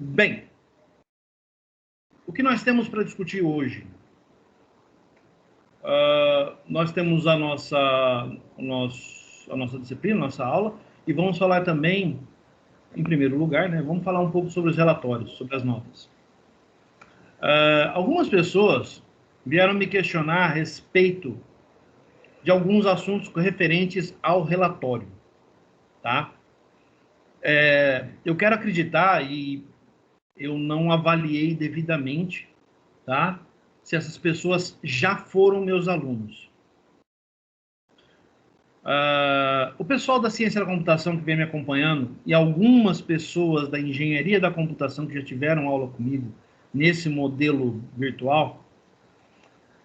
Bem, o que nós temos para discutir hoje? Nós temos a nossa disciplina, nossa aula, e vamos falar também, em primeiro lugar, né, vamos falar um pouco sobre os relatórios, sobre as notas. Algumas pessoas vieram me questionar a respeito de alguns assuntos referentes ao relatório, tá? Eu quero acreditar, e eu não avaliei devidamente, tá? Se essas pessoas já foram meus alunos. O pessoal da ciência da computação que vem me acompanhando e algumas pessoas da engenharia da computação que já tiveram aula comigo nesse modelo virtual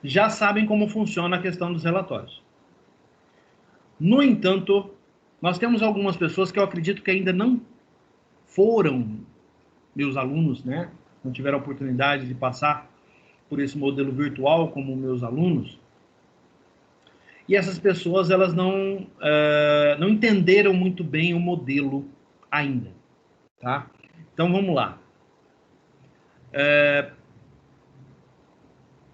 já sabem como funciona a questão dos relatórios. No entanto, nós temos algumas pessoas que eu acredito que ainda não foram meus alunos, né? Não tiveram a oportunidade de passar por esse modelo virtual como meus alunos. E essas pessoas, elas não entenderam muito bem o modelo ainda, tá? Então, vamos lá.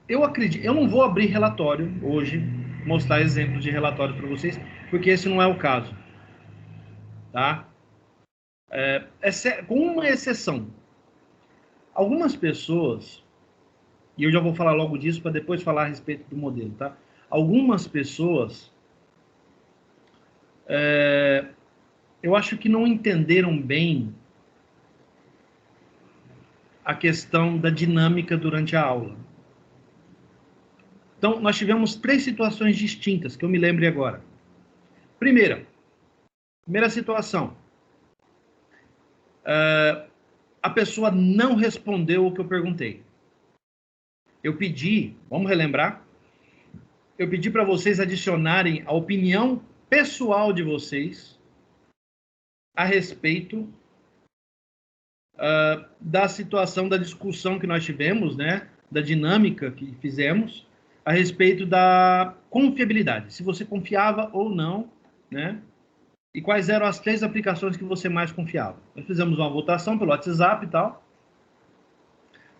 Eu não vou abrir relatório hoje, mostrar exemplos de relatórios para vocês, porque esse não é o caso, tá? Com uma exceção. Algumas pessoas, e eu já vou falar logo disso para depois falar a respeito do modelo, tá? Algumas pessoas, eu acho que não entenderam bem a questão da dinâmica durante a aula. Então, nós tivemos 3 situações distintas, que eu me lembre agora. Primeira situação. A pessoa não respondeu o que eu perguntei. Eu pedi, vamos relembrar? Eu pedi para vocês adicionarem a opinião pessoal de vocês a respeito da situação, da discussão que nós tivemos, né? Da dinâmica que fizemos, a respeito da confiabilidade. Se você confiava ou não, né? E quais eram as 3 aplicações que você mais confiava. Nós fizemos uma votação pelo WhatsApp e tal.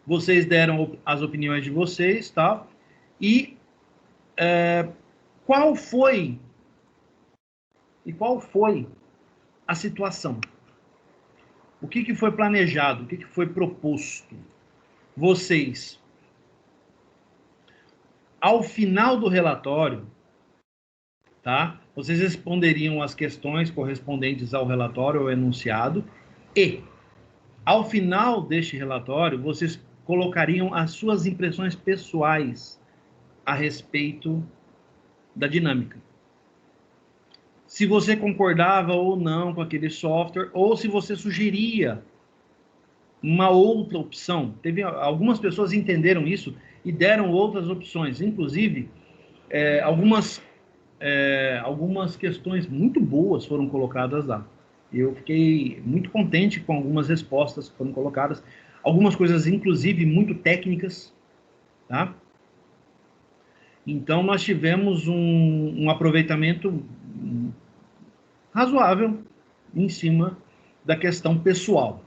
Vocês deram as opiniões de vocês, tal. E qual foi a situação? O que foi planejado? O que foi proposto? Vocês, ao final do relatório, tá? Vocês responderiam as questões correspondentes ao relatório, ao enunciado, e, ao final deste relatório, vocês colocariam as suas impressões pessoais a respeito da dinâmica. Se você concordava ou não com aquele software, ou se você sugeria uma outra opção. Algumas pessoas entenderam isso e deram outras opções. Inclusive, algumas questões muito boas foram colocadas lá. Eu fiquei muito contente com algumas respostas que foram colocadas. Algumas coisas, inclusive, muito técnicas, tá? Então, nós tivemos um aproveitamento razoável em cima da questão pessoal.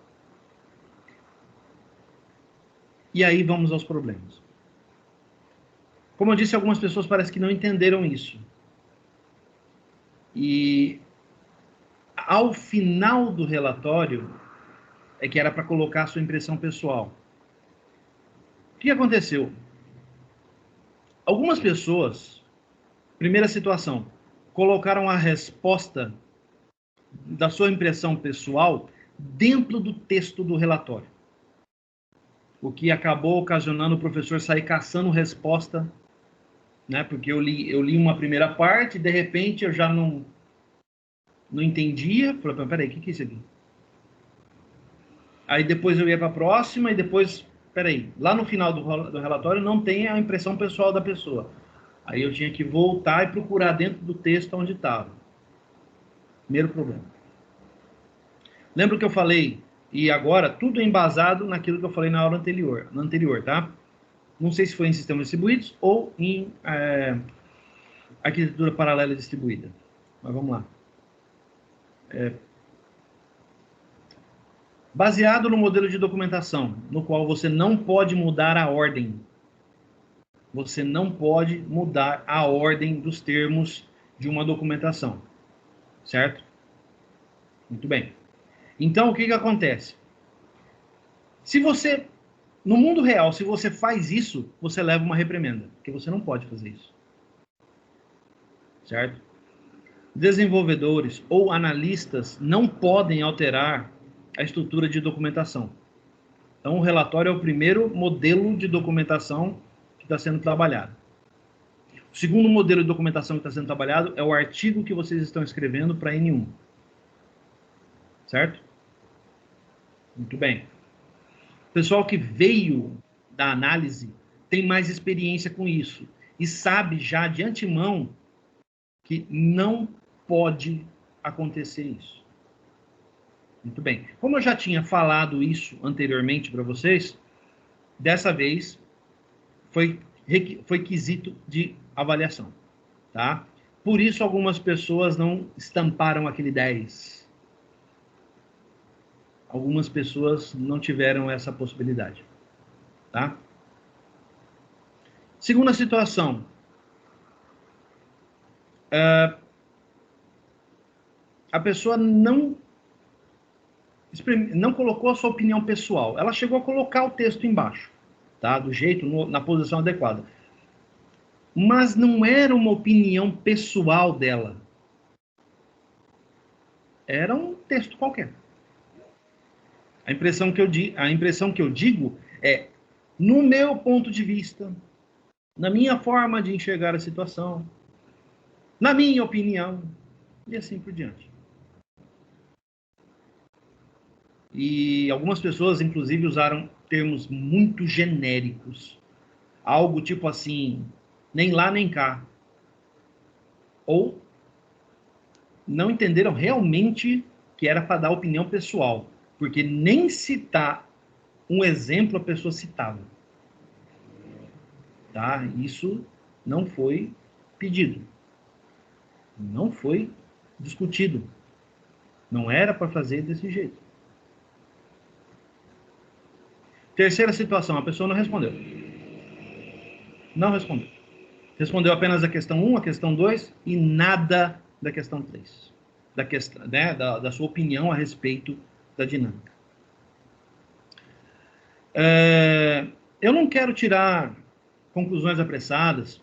E aí vamos aos problemas. Como eu disse, algumas pessoas parece que não entenderam isso. E ao final do relatório é que era para colocar a sua impressão pessoal. O que aconteceu? Algumas pessoas, primeira situação, colocaram a resposta da sua impressão pessoal dentro do texto do relatório. O que acabou ocasionando o professor sair caçando resposta, né? Porque eu li uma primeira parte, de repente eu já não entendia. Falei, peraí, o que é isso aqui? Aí depois eu ia para a próxima e depois, peraí, lá no final do relatório não tem a impressão pessoal da pessoa. Aí eu tinha que voltar e procurar dentro do texto onde estava. Primeiro problema. Lembra que eu falei, e agora tudo é embasado naquilo que eu falei na aula anterior, tá? Não sei se foi em sistemas distribuídos ou em arquitetura paralela distribuída. Mas vamos lá. Baseado no modelo de documentação, no qual você não pode mudar a ordem. Você não pode mudar a ordem dos termos de uma documentação. Certo? Muito bem. Então, o que acontece? Se você, no mundo real, se você faz isso, você leva uma reprimenda, porque você não pode fazer isso. Certo? Desenvolvedores ou analistas não podem alterar a estrutura de documentação. Então, o relatório é o primeiro modelo de documentação que está sendo trabalhado. O segundo modelo de documentação que está sendo trabalhado é o artigo que vocês estão escrevendo para N1. Certo? Muito bem. O pessoal que veio da análise tem mais experiência com isso e sabe já de antemão que não pode acontecer isso. Muito bem. Como eu já tinha falado isso anteriormente para vocês, dessa vez foi quesito de avaliação, tá? Por isso algumas pessoas não estamparam aquele 10. Algumas pessoas não tiveram essa possibilidade, tá? Segunda situação. A pessoa não colocou a sua opinião pessoal. Ela chegou a colocar o texto embaixo, tá? Do jeito, na posição adequada. Mas não era uma opinião pessoal dela. Era um texto qualquer. A impressão que eu digo é, no meu ponto de vista, na minha forma de enxergar a situação, na minha opinião, e assim por diante. E algumas pessoas, inclusive, usaram termos muito genéricos. Algo tipo assim, nem lá nem cá. Ou não entenderam realmente que era para dar opinião pessoal. Porque nem citar um exemplo a pessoa citava. Tá? Isso não foi pedido. Não foi discutido. Não era para fazer desse jeito. Terceira situação, a pessoa não respondeu. Não respondeu. Respondeu apenas a questão 1, a questão 2 e nada da questão 3. Da, questão, né, da sua opinião a respeito da dinâmica. Eu não quero tirar conclusões apressadas,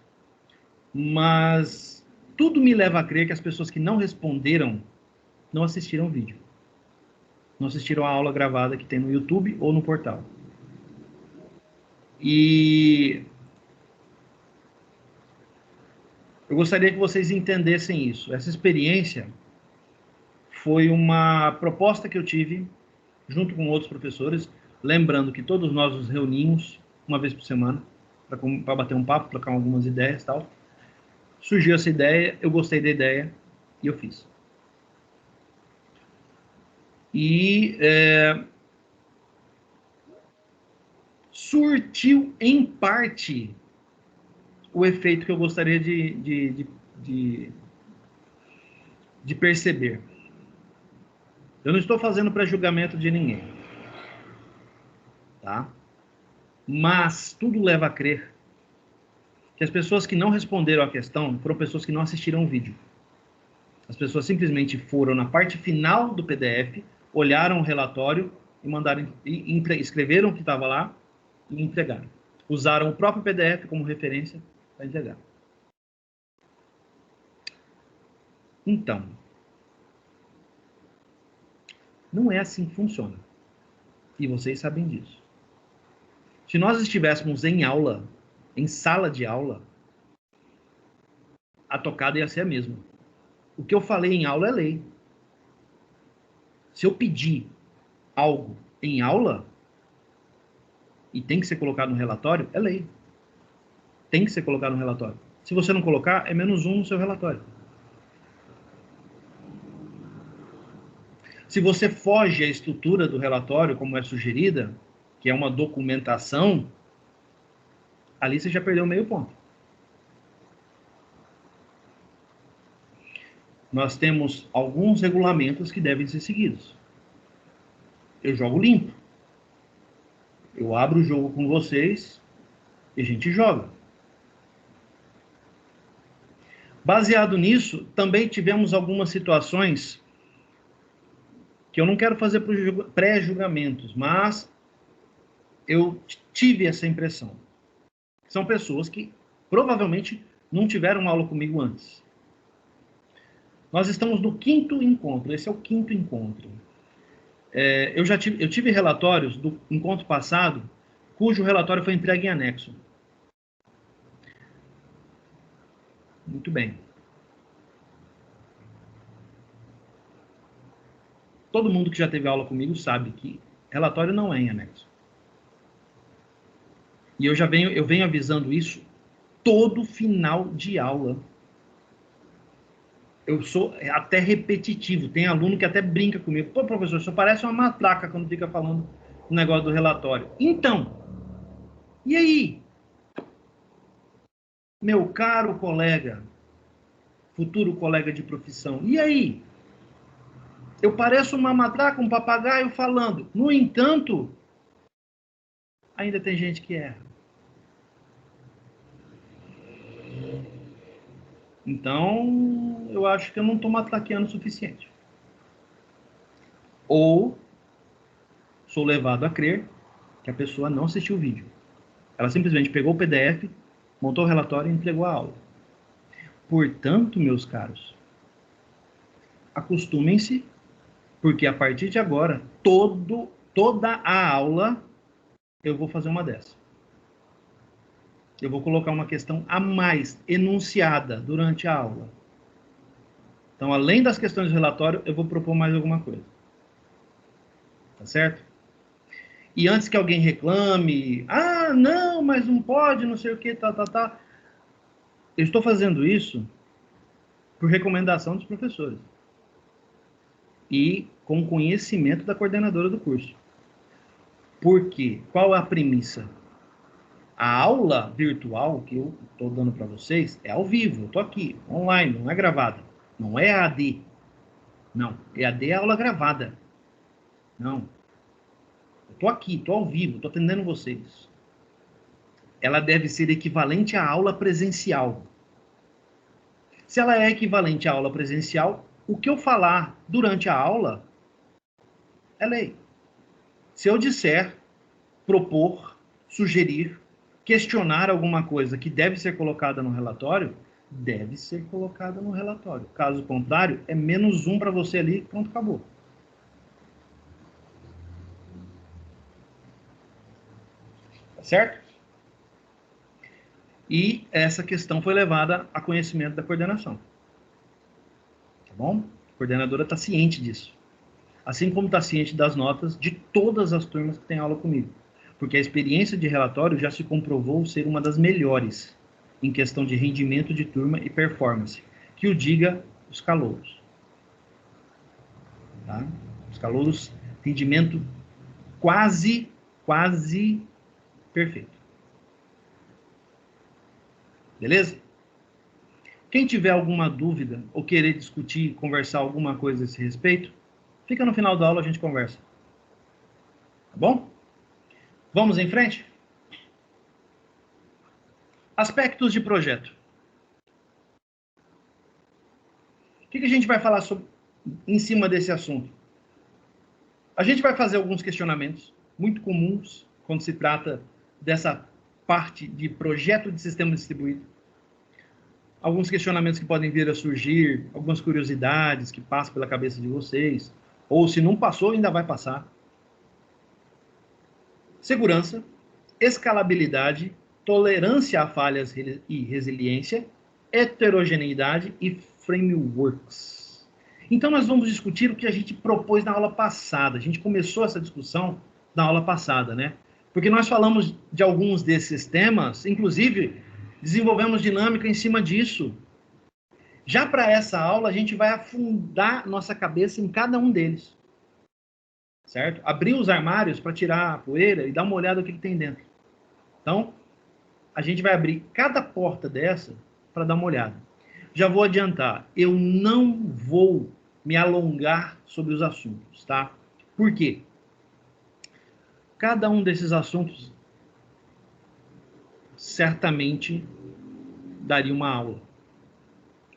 mas tudo me leva a crer que as pessoas que não responderam não assistiram o vídeo. Não assistiram a aula gravada que tem no YouTube ou no portal. E eu gostaria que vocês entendessem isso. Essa experiência foi uma proposta que eu tive junto com outros professores, lembrando que todos nós nos reunimos uma vez por semana para bater um papo, trocar algumas ideias e tal. Surgiu essa ideia, eu gostei da ideia e eu fiz. E surtiu em parte o efeito que eu gostaria de perceber. Eu não estou fazendo pré-julgamento de ninguém, tá? Mas tudo leva a crer que as pessoas que não responderam à questão foram pessoas que não assistiram o vídeo. As pessoas simplesmente foram na parte final do PDF, olharam o relatório e mandaram, escreveram o que estava lá e entregaram. Usaram o próprio PDF como referência para entregar. Então, não é assim que funciona. E vocês sabem disso. Se nós estivéssemos em aula, em sala de aula, a tocada ia ser a mesma. O que eu falei em aula é lei. Se eu pedir algo em aula, e tem que ser colocado no relatório, é lei. Tem que ser colocado no relatório. Se você não colocar, é -1 no seu relatório. Se você foge à estrutura do relatório, como é sugerida, que é uma documentação, ali você já perdeu meio ponto. Nós temos alguns regulamentos que devem ser seguidos. Eu jogo limpo. Eu abro o jogo com vocês e a gente joga. Baseado nisso, também tivemos algumas situações que eu não quero fazer pré-julgamentos, mas eu tive essa impressão. São pessoas que provavelmente não tiveram aula comigo antes. Nós estamos no 5º encontro, esse é o 5º encontro. Eu tive relatórios do encontro passado, cujo relatório foi entregue em anexo. Muito bem. Todo mundo que já teve aula comigo sabe que relatório não é em anexo. E eu venho avisando isso todo final de aula. Eu sou até repetitivo. Tem aluno que até brinca comigo. Pô, professor, isso parece uma matraca quando fica falando o negócio do relatório. Então, e aí? Meu caro colega, futuro colega de profissão, e aí? Eu pareço uma matraca, um papagaio falando. No entanto, ainda tem gente que erra. Então, eu acho que eu não estou matraqueando o suficiente. Ou sou levado a crer que a pessoa não assistiu o vídeo. Ela simplesmente pegou o PDF, montou o relatório e entregou a aula. Portanto, meus caros, acostumem-se, porque a partir de agora, toda a aula, eu vou fazer uma dessa. Eu vou colocar uma questão a mais enunciada durante a aula. Então, além das questões do relatório, eu vou propor mais alguma coisa. Tá certo? E antes que alguém reclame, ah, não, mas não pode, não sei o que, tá. Eu estou fazendo isso por recomendação dos professores. E com conhecimento da coordenadora do curso. Por quê? Qual é a premissa? A aula virtual que eu estou dando para vocês é ao vivo, eu estou aqui, online, não é gravada. Não é EAD. Não, EAD é aula gravada. Não. Eu estou aqui, estou ao vivo, estou atendendo vocês. Ela deve ser equivalente à aula presencial. Se ela é equivalente à aula presencial, o que eu falar durante a aula é lei. Se eu disser, propor, sugerir, questionar alguma coisa que deve ser colocada no relatório, deve ser colocada no relatório. Caso contrário, é -1 para você ali, pronto, acabou. Tá certo? E essa questão foi levada a conhecimento da coordenação. Tá bom? A coordenadora está ciente disso. Assim como está ciente das notas de todas as turmas que têm aula comigo. Porque a experiência de relatório já se comprovou ser uma das melhores em questão de rendimento de turma e performance. Que o diga os calouros. Tá? Os calouros, rendimento quase perfeito. Beleza? Quem tiver alguma dúvida ou querer discutir, conversar alguma coisa a esse respeito, fica no final da aula, a gente conversa. Tá bom? Vamos em frente? Aspectos de projeto. O que a gente vai falar em cima desse assunto? A gente vai fazer alguns questionamentos muito comuns quando se trata dessa parte de projeto de sistema distribuído. Alguns questionamentos que podem vir a surgir, algumas curiosidades que passam pela cabeça de vocês, ou se não passou, ainda vai passar. Segurança, escalabilidade, tolerância a falhas e resiliência, heterogeneidade e frameworks. Então, nós vamos discutir o que a gente propôs na aula passada. A gente começou essa discussão na aula passada, né? Porque nós falamos de alguns desses temas, inclusive desenvolvemos dinâmica em cima disso. Já para essa aula, a gente vai afundar nossa cabeça em cada um deles. Certo? Abrir os armários para tirar a poeira e dar uma olhada no que tem dentro. Então, a gente vai abrir cada porta dessa para dar uma olhada. Já vou adiantar, eu não vou me alongar sobre os assuntos, tá? Por quê? Cada um desses assuntos certamente daria uma aula,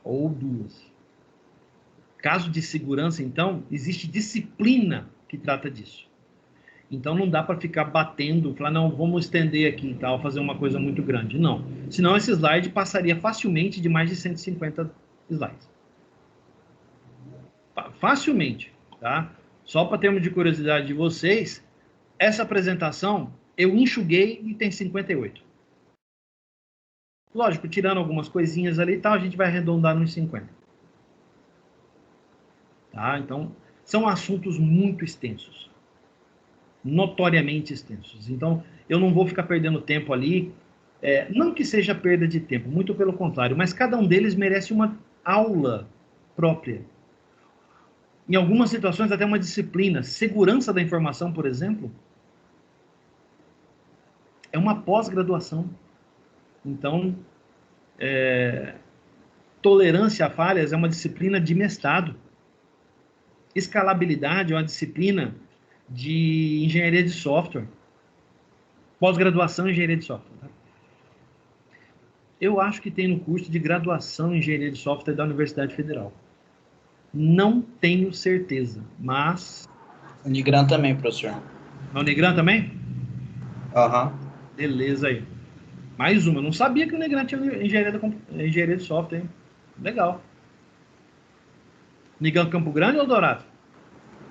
ou duas. Caso de segurança, então, existe disciplina que trata disso. Então, não dá para ficar batendo, falar, não, vamos estender aqui e tal, fazer uma coisa muito grande. Não. Senão, esse slide passaria facilmente de mais de 150 slides. Facilmente, tá? Só para termos de curiosidade de vocês, essa apresentação eu enxuguei e tem 58. Lógico, tirando algumas coisinhas ali e tal, a gente vai arredondar nos 50. Tá? Então, são assuntos muito extensos. Notoriamente extensos. Então, eu não vou ficar perdendo tempo ali. Não que seja perda de tempo, muito pelo contrário, mas cada um deles merece uma aula própria. Em algumas situações, até uma disciplina. Segurança da informação, por exemplo, é uma pós-graduação. Então, tolerância a falhas é uma disciplina de mestrado. Escalabilidade é uma disciplina de engenharia de software. Pós-graduação em engenharia de software. Tá? Eu acho que tem no curso de graduação em engenharia de software da Universidade Federal. Não tenho certeza, mas... Unigran também, professor. Na Unigran também? Aham. Beleza aí. Mais uma. Eu não sabia que o Unigran tinha engenharia de software, hein? Legal. Unigran Campo Grande ou Dourado?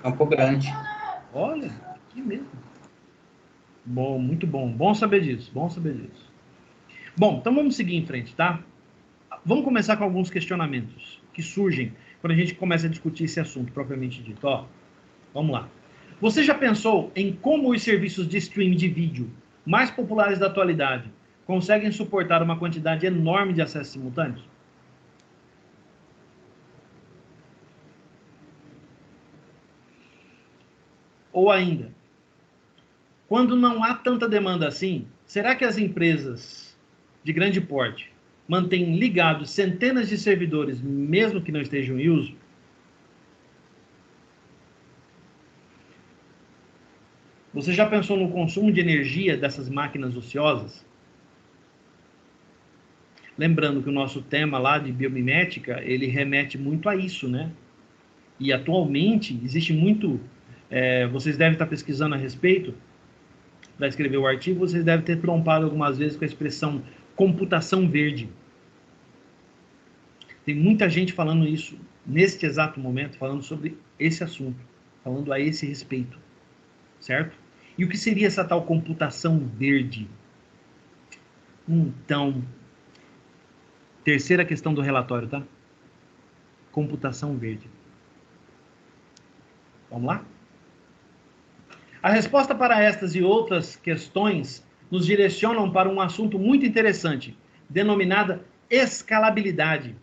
Campo Grande. Olha, aqui mesmo. Bom, muito bom. Bom saber disso. Bom saber disso. Bom, então vamos seguir em frente, tá? Vamos começar com alguns questionamentos que surgem quando a gente começa a discutir esse assunto propriamente dito. Ó, vamos lá. Você já pensou em como os serviços de streaming de vídeo mais populares da atualidade conseguem suportar uma quantidade enorme de acessos simultâneos? Ou ainda, quando não há tanta demanda assim, será que as empresas de grande porte mantêm ligados centenas de servidores, mesmo que não estejam em uso? Você já pensou no consumo de energia dessas máquinas ociosas? Lembrando que o nosso tema lá de biomimética, ele remete muito a isso, né? E atualmente existe muito... vocês devem estar pesquisando a respeito, para escrever o artigo, vocês devem ter trombado algumas vezes com a expressão computação verde. Tem muita gente falando isso neste exato momento, falando sobre esse assunto, falando a esse respeito, certo? E o que seria essa tal computação verde? Então, terceira questão do relatório, tá? Computação verde. Vamos lá? A resposta para estas e outras questões nos direcionam para um assunto muito interessante, denominada escalabilidade,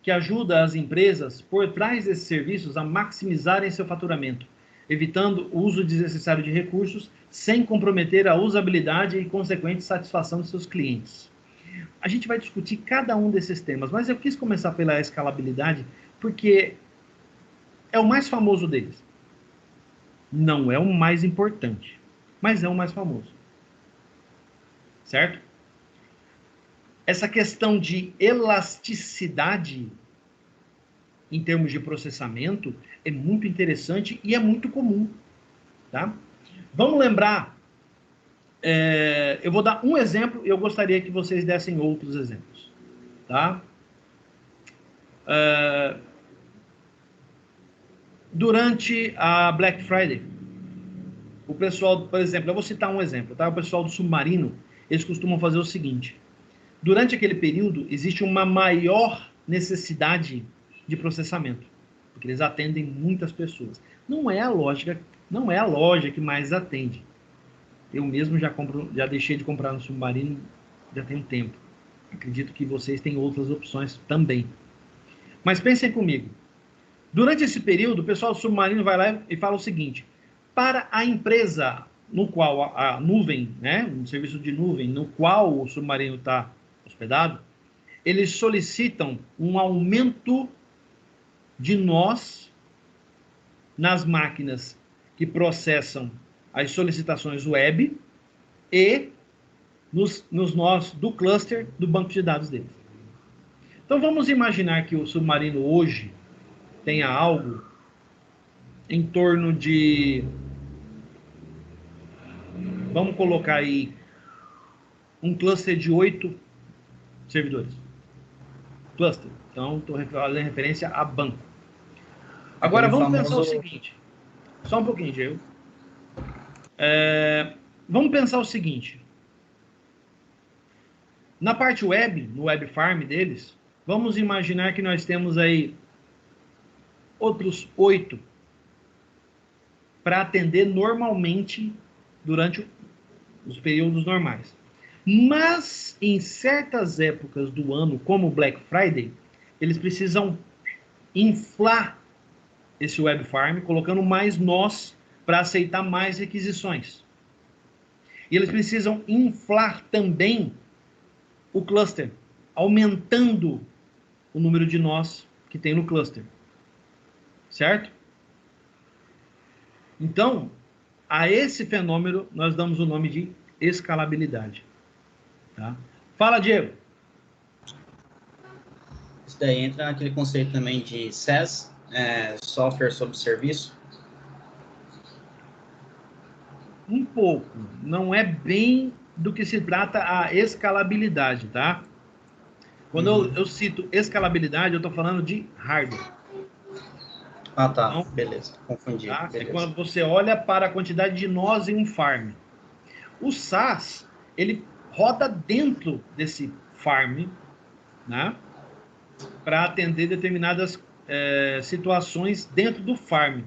que ajuda as empresas por trás desses serviços a maximizarem seu faturamento, evitando o uso desnecessário de recursos, sem comprometer a usabilidade e consequente satisfação de seus clientes. A gente vai discutir cada um desses temas, mas eu quis começar pela escalabilidade porque é o mais famoso deles. Não é o mais importante, mas é o mais famoso. Certo? Essa questão de elasticidade em termos de processamento é muito interessante e é muito comum. Tá? Vamos lembrar, eu vou dar um exemplo e eu gostaria que vocês dessem outros exemplos. Tá? Durante a Black Friday, o pessoal, por exemplo, eu vou citar um exemplo, tá? O pessoal do Submarino, eles costumam fazer o seguinte: durante aquele período, existe uma maior necessidade de processamento, porque eles atendem muitas pessoas. Não é a loja que mais atende. Eu mesmo já deixei de comprar no Submarino já tem um tempo. Acredito que vocês têm outras opções também. Mas pensem comigo. Durante esse período, o pessoal do Submarino vai lá e fala o seguinte: para a empresa no qual a nuvem, né, um serviço de nuvem no qual o Submarino está hospedado, eles solicitam um aumento de nós nas máquinas que processam as solicitações web e nos nós do cluster do banco de dados deles. Então vamos imaginar que o Submarino hoje tenha algo em torno de, vamos colocar aí, um cluster de 8 servidores. Cluster. Então, estou fazendo referência a banco. Agora, vamos pensar o seguinte. Só um pouquinho, Diego. Vamos pensar o seguinte. Na parte web, no web farm deles, vamos imaginar que nós temos aí outros 8 para atender normalmente durante os períodos normais. Mas, em certas épocas do ano, como Black Friday, eles precisam inflar esse web farm, colocando mais nós para aceitar mais requisições. E eles precisam inflar também o cluster, aumentando o número de nós que tem no cluster. Certo? Então, a esse fenômeno nós damos o nome de escalabilidade. Tá? Fala, Diego. Isso daí entra naquele conceito também de SaaS, software sobre serviço. Um pouco. Não é bem do que se trata a escalabilidade, tá? Quando eu cito escalabilidade, eu estou falando de hardware. Ah, tá. Então, beleza. Confundi. Tá? Beleza. É quando você olha para a quantidade de nós em um farm. O SaaS, ele roda dentro desse farm, né? Para atender determinadas situações dentro do farm.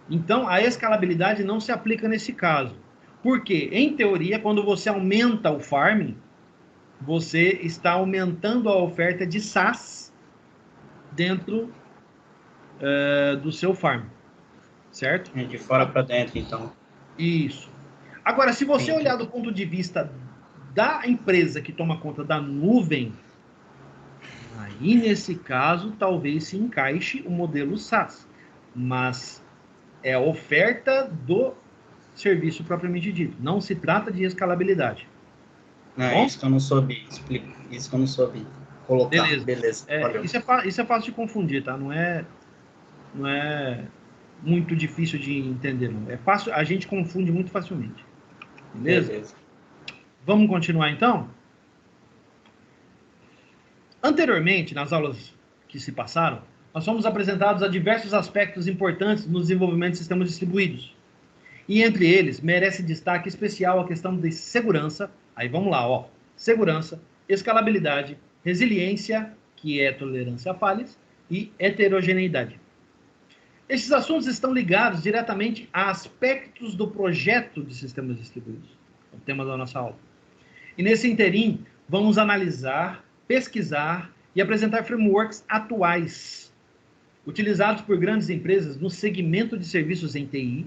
Então, a escalabilidade não se aplica nesse caso. Porque, em teoria, quando você aumenta o farm, você está aumentando a oferta de SaaS dentro do seu farm. Certo? De fora para dentro, então. Isso. Agora, se você olhar do ponto de vista da empresa que toma conta da nuvem, aí, nesse caso, talvez se encaixe o modelo SaaS. Mas é a oferta do serviço propriamente dito. Não se trata de escalabilidade. Tá isso que eu não soube explicar. Isso que eu não soube colocar. Beleza. Isso é fácil de confundir, tá? Não é muito difícil de entender, não. É fácil, a gente confunde muito facilmente. Beleza? Vamos continuar, então? Anteriormente, nas aulas que se passaram, nós fomos apresentados a diversos aspectos importantes no desenvolvimento de sistemas distribuídos. E entre eles, merece destaque especial a questão de segurança. Aí vamos lá, ó. Segurança, escalabilidade, resiliência, que é tolerância a falhas, e heterogeneidade. Esses assuntos estão ligados diretamente a aspectos do projeto de sistemas distribuídos, o tema da nossa aula. E nesse interim, vamos analisar, pesquisar e apresentar frameworks atuais, utilizados por grandes empresas no segmento de serviços em TI,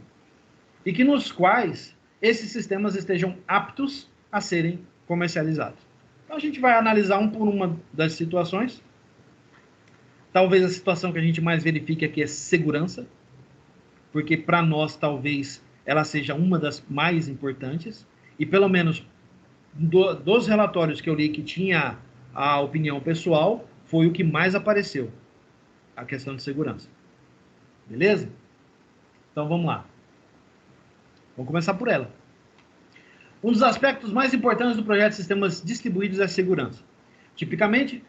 e que nos quais esses sistemas estejam aptos a serem comercializados. Então, a gente vai analisar um por uma das situações. Talvez a situação que a gente mais verifique aqui é segurança, porque para nós talvez ela seja uma das mais importantes, e pelo menos dos relatórios que eu li que tinha a opinião pessoal, foi o que mais apareceu, a questão de segurança. Beleza? Então vamos lá. Vamos começar por ela. Um dos aspectos mais importantes do projeto de sistemas distribuídos é a segurança. Tipicamente,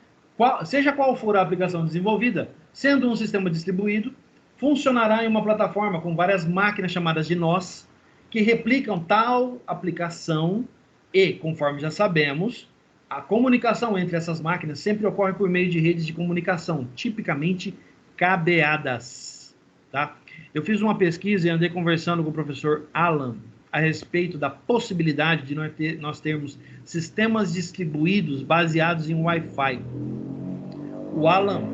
seja qual for a aplicação desenvolvida, sendo um sistema distribuído, funcionará em uma plataforma com várias máquinas chamadas de nós, que replicam tal aplicação e, conforme já sabemos, a comunicação entre essas máquinas sempre ocorre por meio de redes de comunicação, tipicamente cabeadas. Tá? Eu fiz uma pesquisa e andei conversando com o professor Alan a respeito da possibilidade de nós termos sistemas distribuídos baseados em Wi-Fi. O Alan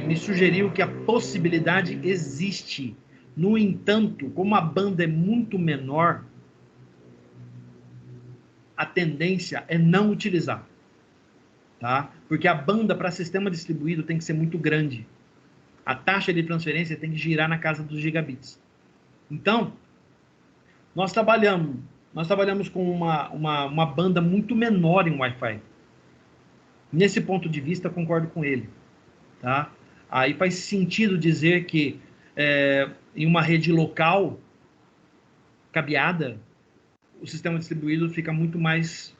me sugeriu que a possibilidade existe. No entanto, como a banda é muito menor, a tendência é não utilizar. Tá? Porque a banda para sistema distribuído tem que ser muito grande. A taxa de transferência tem que girar na casa dos gigabits. Então, Nós trabalhamos com uma banda muito menor em Wi-Fi. Nesse ponto de vista, concordo com ele. Tá? Aí faz sentido dizer que em uma rede local, cabeada, o sistema distribuído fica muito mais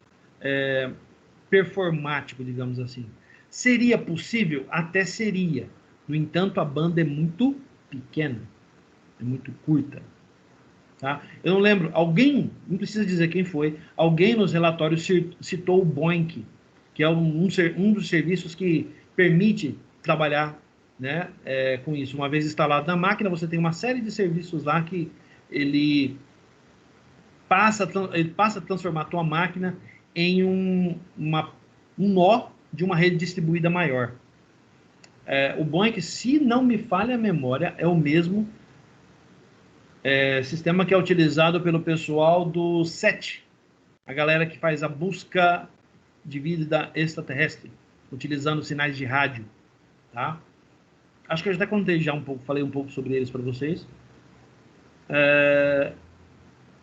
performático, digamos assim. Seria possível? Até seria. No entanto, a banda é muito pequena, é muito curta. Tá? Eu não lembro, alguém, não precisa dizer quem foi, alguém nos relatórios citou o BOINC, que é um dos serviços que permite trabalhar, né, com isso. Uma vez instalado na máquina, você tem uma série de serviços lá que ele passa a transformar a tua máquina em um nó de uma rede distribuída maior. O BOINC, se não me falha a memória, é o mesmo sistema que é utilizado pelo pessoal do SET, a galera que faz a busca de vida extraterrestre, utilizando sinais de rádio, tá? Acho que eu já contei falei um pouco sobre eles para vocês. É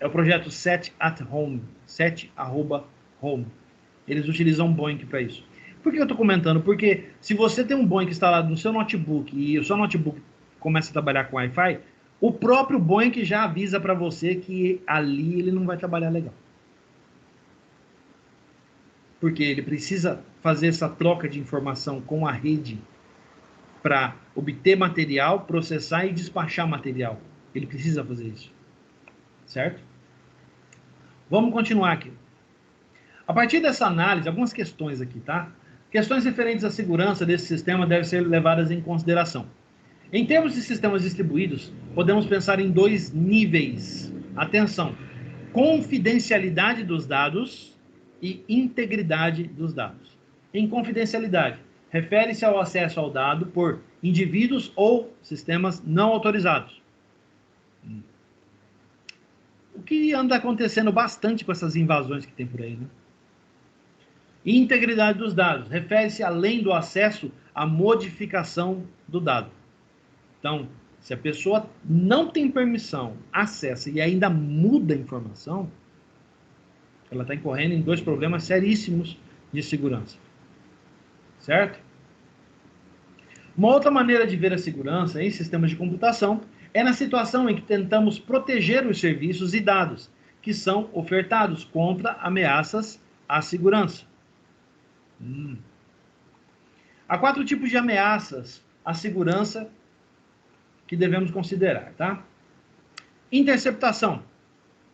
o projeto SET at Home, SET@home. Eles utilizam BOINC para isso. Por que eu estou comentando? Porque se você tem um BOINC instalado no seu notebook e o seu notebook começa a trabalhar com Wi-Fi, o próprio BOINC já avisa para você que ali ele não vai trabalhar legal. Porque ele precisa fazer essa troca de informação com a rede para obter material, processar e despachar material. Ele precisa fazer isso. Certo? Vamos continuar aqui. A partir dessa análise, algumas questões aqui, tá? Questões referentes à segurança desse sistema devem ser levadas em consideração. Em termos de sistemas distribuídos, podemos pensar em 2 níveis. Atenção! Confidencialidade dos dados e integridade dos dados. Em confidencialidade, refere-se ao acesso ao dado por indivíduos ou sistemas não autorizados. O que anda acontecendo bastante com essas invasões que tem por aí, né? Integridade dos dados, refere-se além do acesso à modificação do dado. Então, se a pessoa não tem permissão, acessa e ainda muda a informação, ela está incorrendo em 2 problemas seríssimos de segurança. Certo? Uma outra maneira de ver a segurança em sistemas de computação é na situação em que tentamos proteger os serviços e dados que são ofertados contra ameaças à segurança. Há 4 tipos de ameaças à segurança que devemos considerar, tá? Interceptação,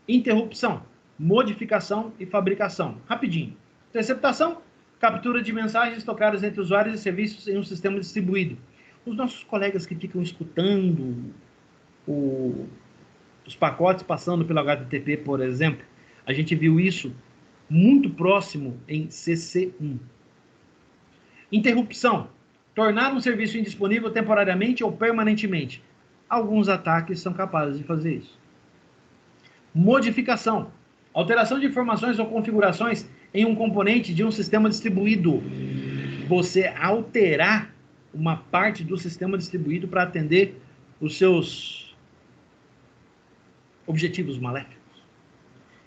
interrupção, modificação e fabricação. Rapidinho. Interceptação, captura de mensagens tocadas entre usuários e serviços em um sistema distribuído. Os nossos colegas que ficam escutando os pacotes passando pelo HTTP, por exemplo, a gente viu isso muito próximo em CC1. Interrupção, tornar um serviço indisponível temporariamente ou permanentemente. Alguns ataques são capazes de fazer isso. Modificação, alteração de informações ou configurações em um componente de um sistema distribuído. Você alterar uma parte do sistema distribuído para atender os seus objetivos maléficos.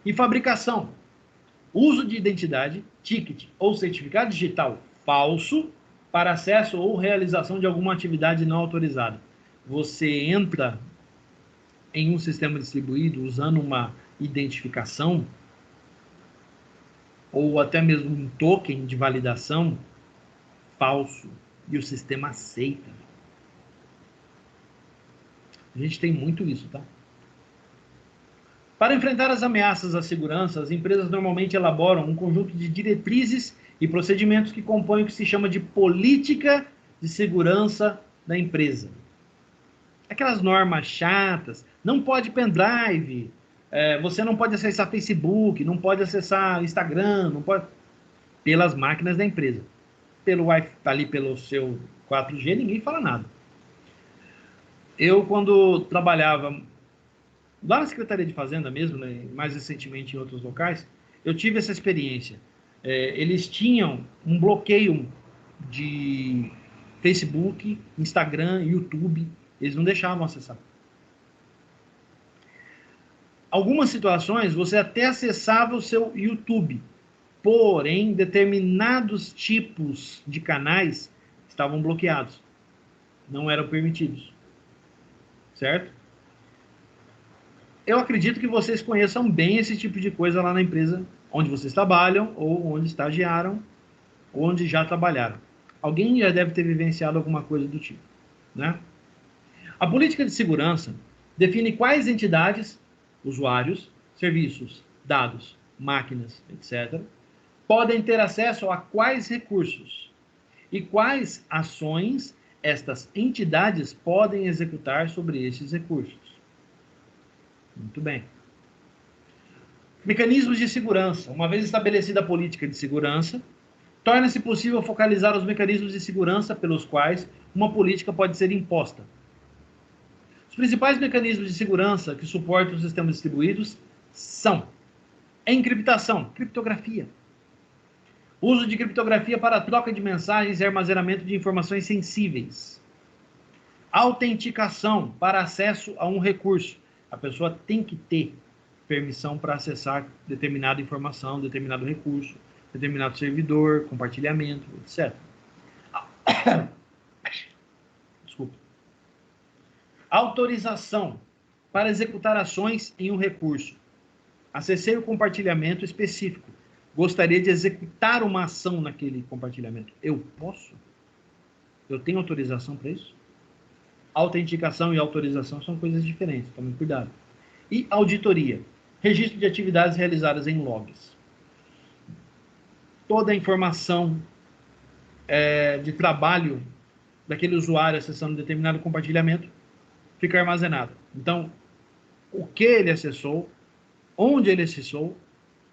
E fabricação, uso de identidade, ticket ou certificado digital falso para acesso ou realização de alguma atividade não autorizada. Você entra em um sistema distribuído usando uma identificação ou até mesmo um token de validação falso e o sistema aceita. A gente tem muito isso, tá? Para enfrentar as ameaças à segurança, as empresas normalmente elaboram um conjunto de diretrizes e procedimentos que compõem o que se chama de política de segurança da empresa. Aquelas normas chatas, não pode pendrive, você não pode acessar Facebook, não pode acessar Instagram, não pode... Pelas máquinas da empresa. Pelo Wi-Fi, ali pelo seu 4G, ninguém fala nada. Eu, quando trabalhava lá na Secretaria de Fazenda mesmo, né, mais recentemente em outros locais, eu tive essa experiência. Eles tinham um bloqueio de Facebook, Instagram, YouTube, eles não deixavam acessar. Algumas situações, você até acessava o seu YouTube, porém, determinados tipos de canais estavam bloqueados, não eram permitidos, certo? Eu acredito que vocês conheçam bem esse tipo de coisa lá na empresa onde vocês trabalham, ou onde estagiaram, ou onde já trabalharam. Alguém já deve ter vivenciado alguma coisa do tipo, né? A política de segurança define quais entidades, usuários, serviços, dados, máquinas, etc., podem ter acesso a quais recursos e quais ações estas entidades podem executar sobre esses recursos. Muito bem. Mecanismos de segurança. Uma vez estabelecida a política de segurança, torna-se possível focalizar os mecanismos de segurança pelos quais uma política pode ser imposta. Os principais mecanismos de segurança que suportam os sistemas distribuídos são encriptação, criptografia. Uso de criptografia para troca de mensagens e armazenamento de informações sensíveis. Autenticação para acesso a um recurso. A pessoa tem que ter permissão para acessar determinada informação, determinado recurso, determinado servidor, compartilhamento, etc. Desculpa. Autorização para executar ações em um recurso. Acessei o compartilhamento específico. Gostaria de executar uma ação naquele compartilhamento. Eu posso? Eu tenho autorização para isso? Autenticação e autorização são coisas diferentes, tomem cuidado. E auditoria. Registro de atividades realizadas em logs. Toda a informação de trabalho daquele usuário acessando determinado compartilhamento fica armazenada. Então, o que ele acessou, onde ele acessou,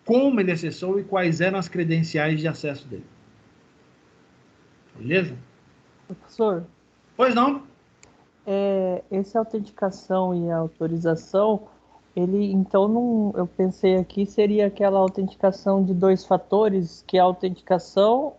como ele acessou e quais eram as credenciais de acesso dele. Beleza? Professor, Pois não? essa autenticação e autorização, ele, então, não, eu pensei aqui, seria aquela autenticação de 2 fatores, que é a autenticação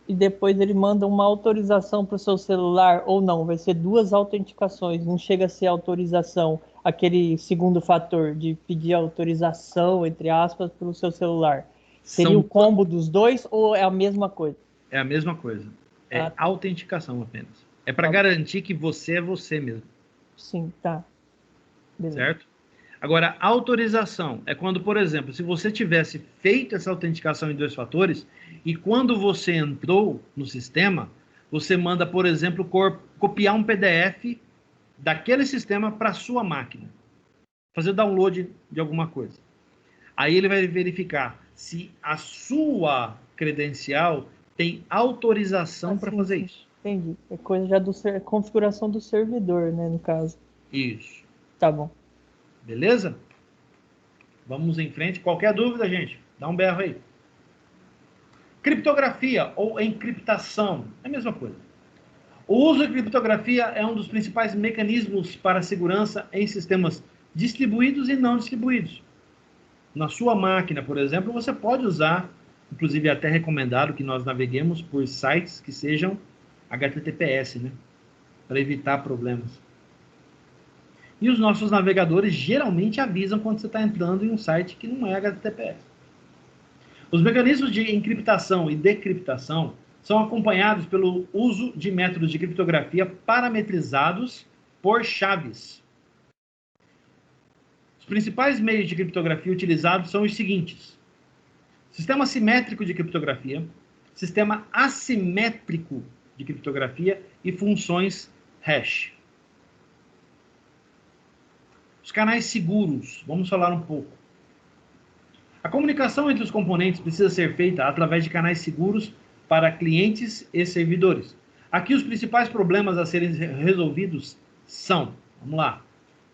e depois ele manda uma autorização para o seu celular, ou não, vai ser 2 autenticações, não chega a ser autorização, aquele segundo fator de pedir autorização, entre aspas, para o seu celular. Seria o combo dos 2 ou é a mesma coisa? É a mesma coisa. É autenticação apenas. É para garantir que você é você mesmo. Sim, tá. Beleza. Certo? Agora, autorização é quando, por exemplo, se você tivesse feito essa autenticação em 2 fatores e quando você entrou no sistema, você manda, por exemplo, copiar um PDF daquele sistema para a sua máquina. Fazer download de alguma coisa. Aí ele vai verificar se a sua credencial tem autorização para fazer isso. Entendi. É coisa já configuração do servidor, né, no caso. Isso. Tá bom. Beleza? Vamos em frente. Qualquer dúvida, gente, dá um berro aí. Criptografia ou encriptação é a mesma coisa. O uso de criptografia é um dos principais mecanismos para a segurança em sistemas distribuídos e não distribuídos. Na sua máquina, por exemplo, você pode usar, inclusive é até recomendado que nós naveguemos por sites que sejam HTTPS, né? Para evitar problemas. E os nossos navegadores geralmente avisam quando você está entrando em um site que não é HTTPS. Os mecanismos de encriptação e decriptação são acompanhados pelo uso de métodos de criptografia parametrizados por chaves. Os principais meios de criptografia utilizados são os seguintes: sistema simétrico de criptografia, sistema assimétrico de criptografia e funções hash. Os canais seguros, vamos falar um pouco. A comunicação entre os componentes precisa ser feita através de canais seguros para clientes e servidores. Aqui os principais problemas a serem resolvidos são, vamos lá,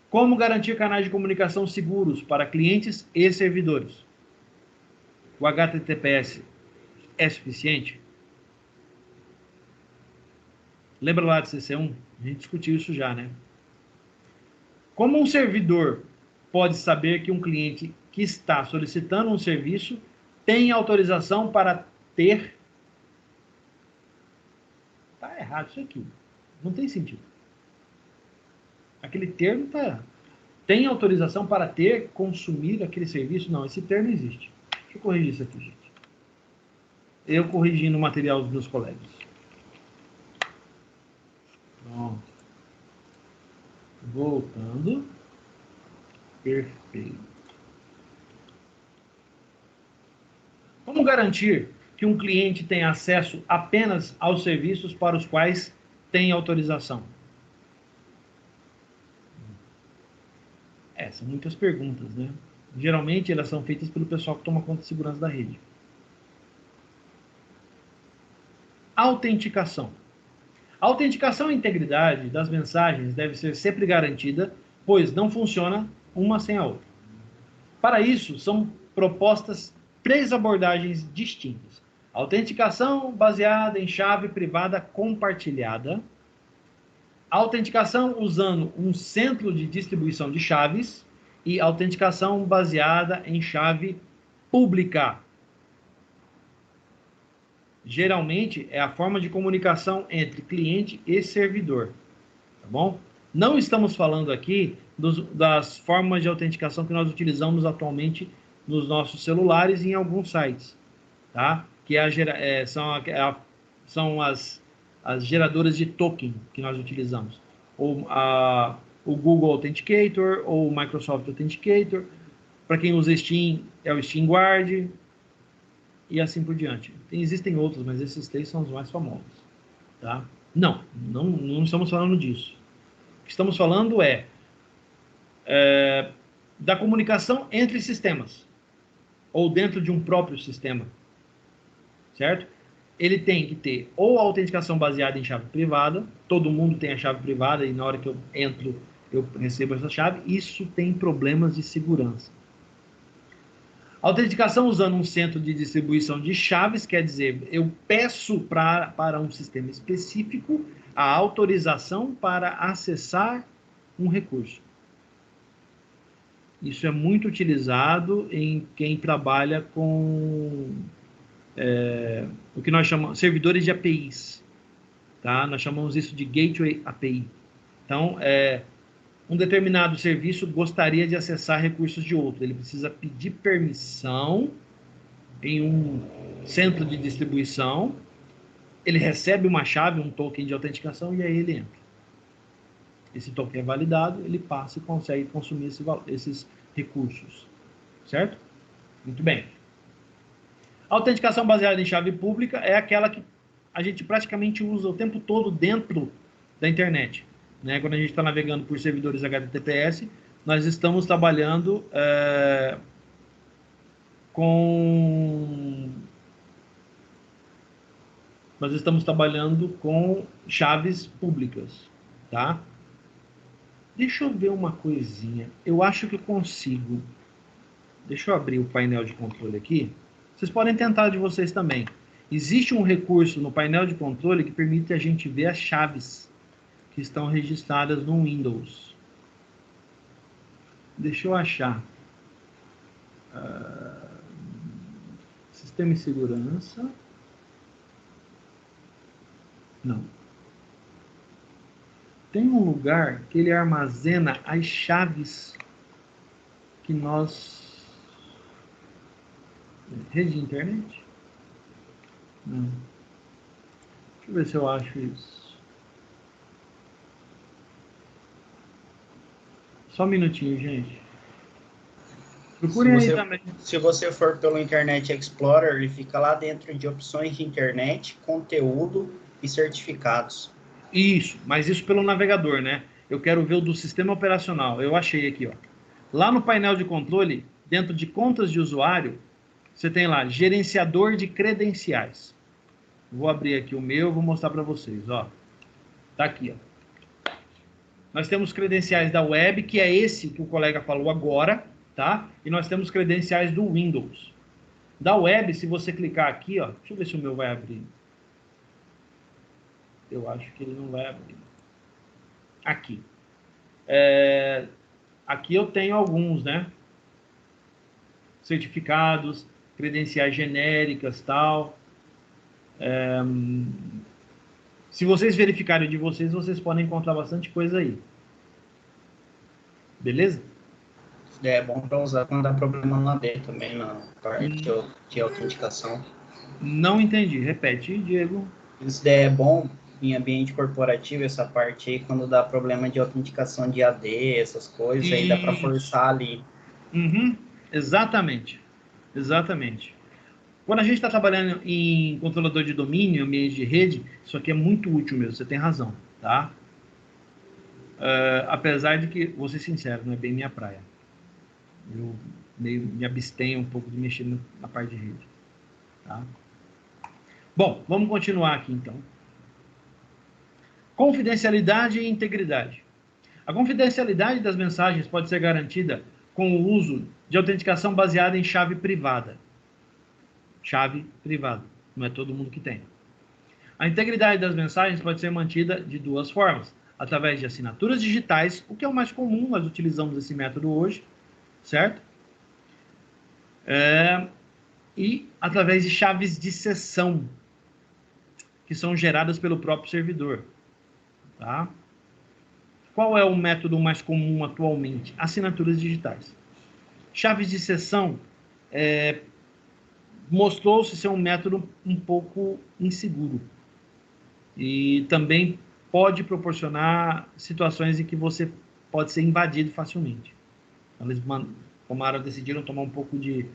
como garantir canais de comunicação seguros para clientes e servidores? O HTTPS é suficiente? Lembra lá do CC1? A gente discutiu isso já, né? Como um servidor pode saber que um cliente que está solicitando um serviço tem autorização para ter... Está errado isso aqui. Não tem sentido. Aquele termo está errado. Tem autorização para ter, consumir aquele serviço? Não, esse termo existe. Deixa eu corrigir isso aqui, gente. Eu corrigindo o material dos meus colegas. Pronto. Voltando. Perfeito. Como garantir que um cliente tenha acesso apenas aos serviços para os quais tem autorização? São muitas perguntas, né? Geralmente elas são feitas pelo pessoal que toma conta de segurança da rede. Autenticação. A autenticação e integridade das mensagens deve ser sempre garantida, pois não funciona uma sem a outra. Para isso, são propostas 3 abordagens distintas. Autenticação baseada em chave privada compartilhada. Autenticação usando um centro de distribuição de chaves. E autenticação baseada em chave pública. Geralmente, é a forma de comunicação entre cliente e servidor. Tá bom? Não estamos falando aqui das formas de autenticação que nós utilizamos atualmente nos nossos celulares e em alguns sites, tá? Que são as geradoras de token que nós utilizamos. Ou o Google Authenticator, ou o Microsoft Authenticator. Para quem usa Steam, é o Steam Guard, e assim por diante. Existem outros, mas esses 3 são os mais famosos. Tá? Não estamos falando disso. O que estamos falando é da comunicação entre sistemas, ou dentro de um próprio sistema, certo? Ele tem que ter ou a autenticação baseada em chave privada, todo mundo tem a chave privada e na hora que eu entro, eu recebo essa chave, isso tem problemas de segurança. Autenticação usando um centro de distribuição de chaves, quer dizer, eu peço para um sistema específico a autorização para acessar um recurso. Isso é muito utilizado em quem trabalha com o que nós chamamos servidores de APIs. Tá? Nós chamamos isso de Gateway API. Então, um determinado serviço gostaria de acessar recursos de outro. Ele precisa pedir permissão em um centro de distribuição. Ele recebe uma chave, um token de autenticação, e aí ele entra. Esse token é validado, ele passa e consegue consumir esses recursos. Certo? Muito bem. A autenticação baseada em chave pública é aquela que a gente praticamente usa o tempo todo dentro da internet. Né? Quando a gente está navegando por servidores HTTPS, nós estamos trabalhando com chaves públicas, tá? Deixa eu ver uma coisinha. Eu acho que eu consigo. Deixa eu abrir o painel de controle aqui. Vocês podem tentar de vocês também. Existe um recurso no painel de controle que permite a gente ver as chaves que estão registradas no Windows. Deixa eu achar. Sistema de segurança. Não. Tem um lugar que ele armazena as chaves que nós... Rede de internet? Não. Deixa eu ver se eu acho isso. Só um minutinho, gente. Procurem aí também. Se você for pelo Internet Explorer, ele fica lá dentro de opções de internet, conteúdo e certificados. Isso, mas isso pelo navegador, né? Eu quero ver o do sistema operacional. Eu achei aqui, ó. Lá no painel de controle, dentro de contas de usuário, você tem lá, gerenciador de credenciais. Vou abrir aqui o meu, vou mostrar para vocês, ó. Tá aqui, ó. Nós temos credenciais da web, que é esse que o colega falou agora, tá? E nós temos credenciais do Windows. Da web, se você clicar aqui, ó, deixa eu ver se o meu vai abrir. Eu acho que ele não vai abrir. Aqui. Aqui eu tenho alguns, né? Certificados, credenciais genéricas, tal. Se vocês verificarem de vocês, vocês podem encontrar bastante coisa aí. Beleza? É bom para usar quando dá problema na AD também, na parte de autenticação. Não entendi. Repete, Diego. Isso daí é bom em ambiente corporativo, essa parte aí, quando dá problema de autenticação de AD, essas coisas, aí dá para forçar ali. Uhum. Exatamente. Exatamente. Quando a gente está trabalhando em controlador de domínio, ambiente de rede, isso aqui é muito útil mesmo, você tem razão, tá? Apesar de que, vou ser sincero, não é bem minha praia. Eu meio me abstenho um pouco de mexer na parte de rede, tá? Bom, vamos continuar aqui então. Confidencialidade e integridade. A confidencialidade das mensagens pode ser garantida com o uso de autenticação baseada em chave privada. Chave privada. Não é todo mundo que tem. A integridade das mensagens pode ser mantida de duas formas. Através de assinaturas digitais, o que é o mais comum, nós utilizamos esse método hoje, certo? E através de chaves de sessão, que são geradas pelo próprio servidor. Tá? Qual é o método mais comum atualmente? Assinaturas digitais. Chaves de sessão mostrou-se ser um método um pouco inseguro. E também pode proporcionar situações em que você pode ser invadido facilmente. Então, eles decidiram tomar um pouco de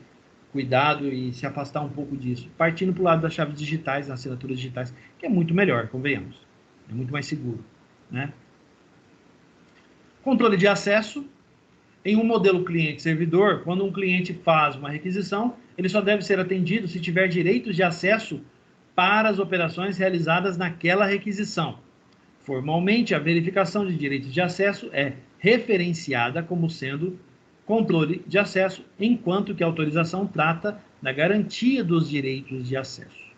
cuidado e se afastar um pouco disso, partindo para o lado das chaves digitais, das assinaturas digitais, que é muito melhor, convenhamos. É muito mais seguro, né? Controle de acesso. Em um modelo cliente-servidor, quando um cliente faz uma requisição, ele só deve ser atendido se tiver direitos de acesso para as operações realizadas naquela requisição. Formalmente, a verificação de direitos de acesso é referenciada como sendo controle de acesso, enquanto que a autorização trata da garantia dos direitos de acesso.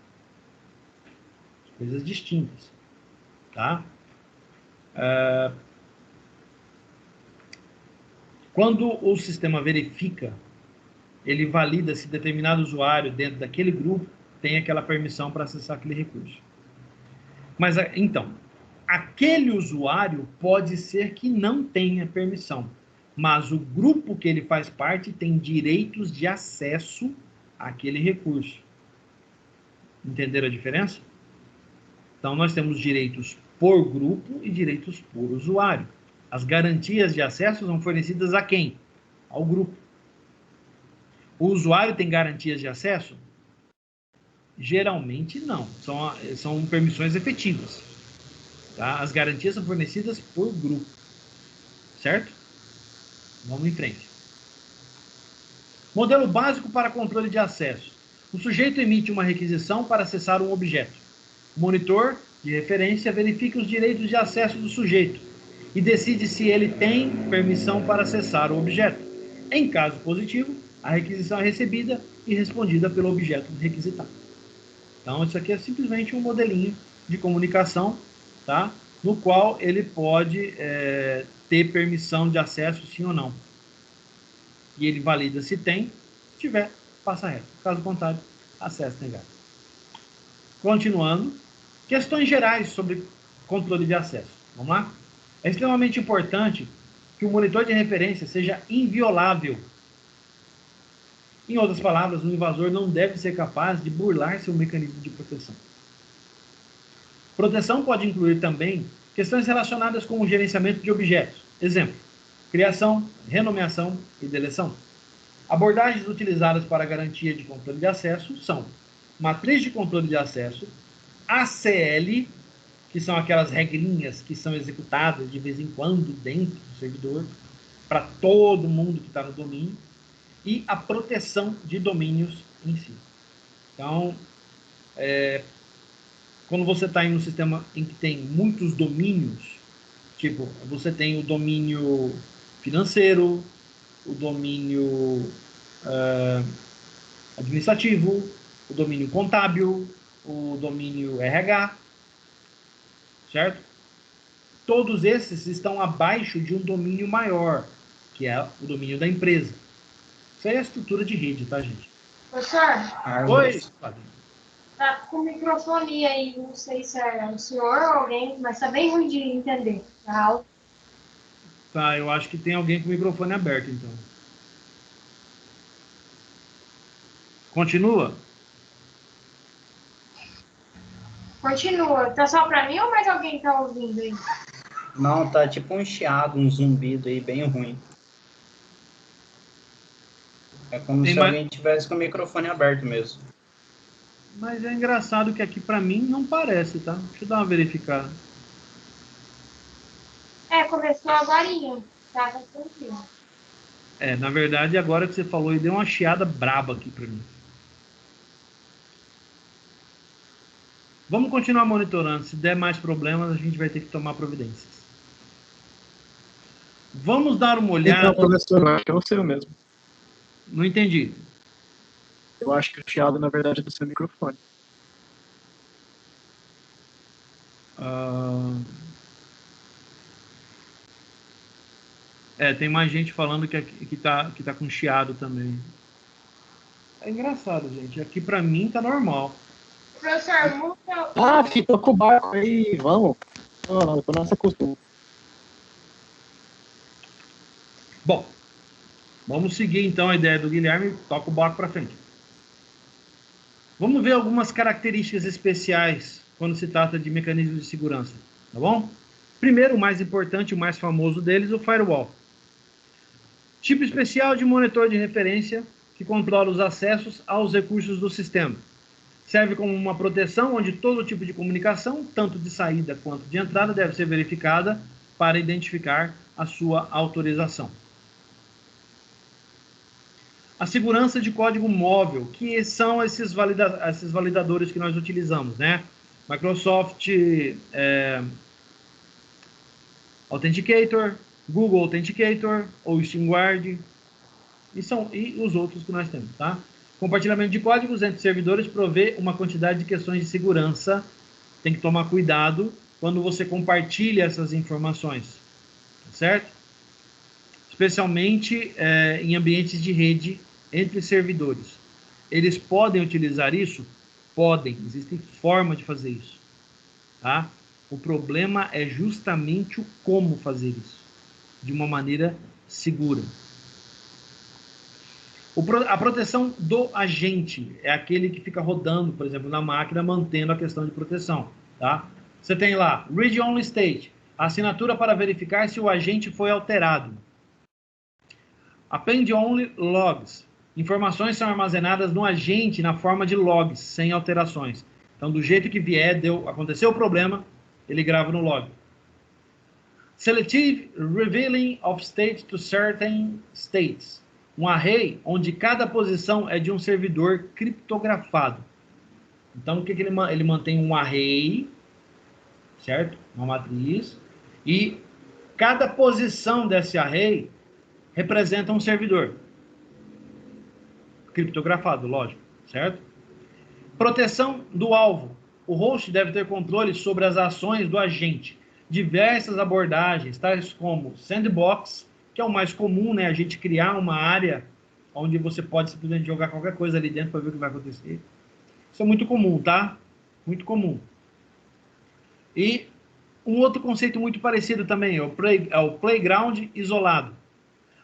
Coisas distintas, tá? Quando o sistema verifica, ele valida se determinado usuário dentro daquele grupo tem aquela permissão para acessar aquele recurso. Mas, então, aquele usuário pode ser que não tenha permissão, mas o grupo que ele faz parte tem direitos de acesso àquele recurso. Entenderam a diferença? Então, nós temos direitos por grupo e direitos por usuário. As garantias de acesso são fornecidas a quem? Ao grupo. O usuário tem garantias de acesso? Geralmente não. São permissões efetivas. Tá? As garantias são fornecidas por grupo. Certo? Vamos em frente. Modelo básico para controle de acesso. O sujeito emite uma requisição para acessar um objeto. O monitor de referência verifica os direitos de acesso do sujeito e decide se ele tem permissão para acessar o objeto. Em caso positivo, a requisição é recebida e respondida pelo objeto requisitado. Então, isso aqui é simplesmente um modelinho de comunicação, tá? No qual ele pode ter permissão de acesso, sim ou não. E ele valida se tem, se tiver, passa reto. Caso contrário, acesso negado. Continuando, questões gerais sobre controle de acesso. Vamos lá? É extremamente importante que o monitor de referência seja inviolável. Em outras palavras, o invasor não deve ser capaz de burlar seu mecanismo de proteção. Proteção pode incluir também questões relacionadas com o gerenciamento de objetos. Exemplo, criação, renomeação e deleção. Abordagens utilizadas para a garantia de controle de acesso são matriz de controle de acesso, ACL, que são aquelas regrinhas que são executadas de vez em quando dentro do servidor, para todo mundo que está no domínio, e a proteção de domínios em si. Então, quando você está em um sistema em que tem muitos domínios, tipo, você tem o domínio financeiro, o domínio administrativo, o domínio contábil, o domínio RH, certo? Todos esses estão abaixo de um domínio maior, que é o domínio da empresa. Isso aí é a estrutura de rede, tá, gente? Professor? Oi, Tá com o microfone aí, não sei se é o senhor ou alguém, mas tá bem ruim de entender. Tá, eu acho que tem alguém com o microfone aberto, então. Continua? Continua. Tá só pra mim ou mais alguém tá ouvindo aí? Não, tá tipo um chiado, um zumbido aí bem ruim. É como Tem se mais... alguém tivesse com o microfone aberto mesmo. Mas é engraçado que aqui para mim não parece, tá? Deixa eu dar uma verificada. É, começou agorinha. Tá tranquilo. É, na verdade, agora que você falou, ele deu uma chiada braba aqui para mim. Vamos continuar monitorando. Se der mais problemas, a gente vai ter que tomar providências. Vamos dar uma olhada... Então, professor, eu acho que é o seu mesmo. Não entendi. Eu acho que o chiado, na verdade, é do seu microfone. Tem mais gente falando que tá com chiado também. É engraçado, gente. Aqui pra mim tá normal. Professor, muda. Ah, toca o barco aí, vamos. Não, depois não se acostuma. Bom, vamos seguir então a ideia do Guilherme. Toca o barco pra frente. Vamos ver algumas características especiais quando se trata de mecanismos de segurança, tá bom? Primeiro, o mais importante, o mais famoso deles, o firewall. Tipo especial de monitor de referência que controla os acessos aos recursos do sistema. Serve como uma proteção onde todo tipo de comunicação, tanto de saída quanto de entrada, deve ser verificada para identificar a sua autorização. A segurança de código móvel, que são esses validadores que nós utilizamos, né? Microsoft Authenticator, Google Authenticator ou SteamGuard e os outros que nós temos, tá? Compartilhamento de códigos entre servidores provê uma quantidade de questões de segurança. Tem que tomar cuidado quando você compartilha essas informações, tá certo? Especialmente em ambientes de rede entre servidores. Eles podem utilizar isso? Podem, existem formas de fazer isso, tá? O problema é justamente o como fazer isso, de uma maneira segura. A proteção do agente é aquele que fica rodando, por exemplo, na máquina, mantendo a questão de proteção, tá? Você tem lá, Read Only State, assinatura para verificar se o agente foi alterado. Append Only Logs, informações são armazenadas no agente na forma de logs, sem alterações. Então, do jeito que vier, aconteceu o problema, ele grava no log. Selective Revealing of State to Certain States, um array onde cada posição é de um servidor criptografado. Então, o que ele mantém? Um array, certo? Uma matriz, e cada posição desse array representa um servidor criptografado, lógico, certo? Proteção do alvo. O host deve ter controle sobre as ações do agente. Diversas abordagens, tais como sandbox, que é o mais comum, né? A gente criar uma área onde você pode simplesmente jogar qualquer coisa ali dentro para ver o que vai acontecer. Isso é muito comum, tá? Muito comum. E um outro conceito muito parecido também é o playground isolado,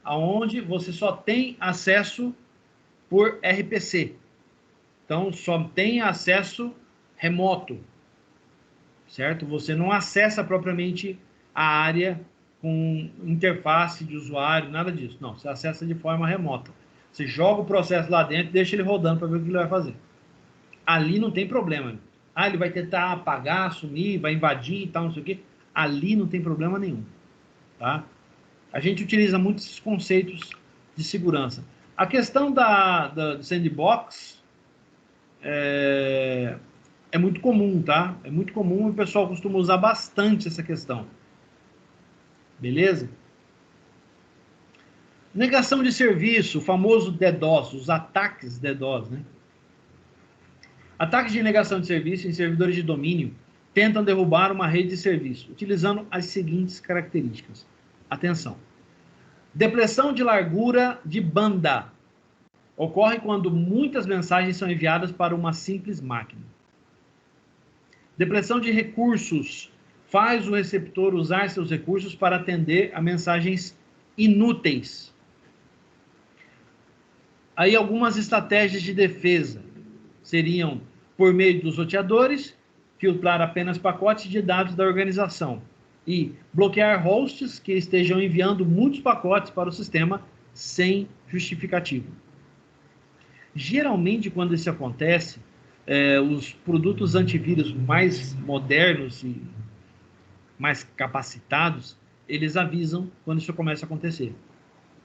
aonde você só tem acesso por RPC. Então, só tem acesso remoto, certo? Você não acessa propriamente a área com interface de usuário, nada disso. Não, você acessa de forma remota. Você joga o processo lá dentro e deixa ele rodando para ver o que ele vai fazer. Ali não tem problema. Ele vai tentar apagar, sumir, vai invadir e tal, não sei o quê. Ali não tem problema nenhum, tá? A gente utiliza muito esses conceitos de segurança. A questão do sandbox é muito comum, tá? É muito comum e o pessoal costuma usar bastante essa questão. Beleza? Negação de serviço, o famoso DDoS, os ataques DDoS, né? Ataques de negação de serviço em servidores de domínio tentam derrubar uma rede de serviço, utilizando as seguintes características. Atenção. Depressão de largura de banda. Ocorre quando muitas mensagens são enviadas para uma simples máquina. Depressão de recursos. Faz o receptor usar seus recursos para atender a mensagens inúteis. Aí algumas estratégias de defesa seriam, por meio dos roteadores, filtrar apenas pacotes de dados da organização e bloquear hosts que estejam enviando muitos pacotes para o sistema sem justificativa. Geralmente, quando isso acontece, os produtos antivírus mais modernos e mais capacitados, eles avisam quando isso começa a acontecer.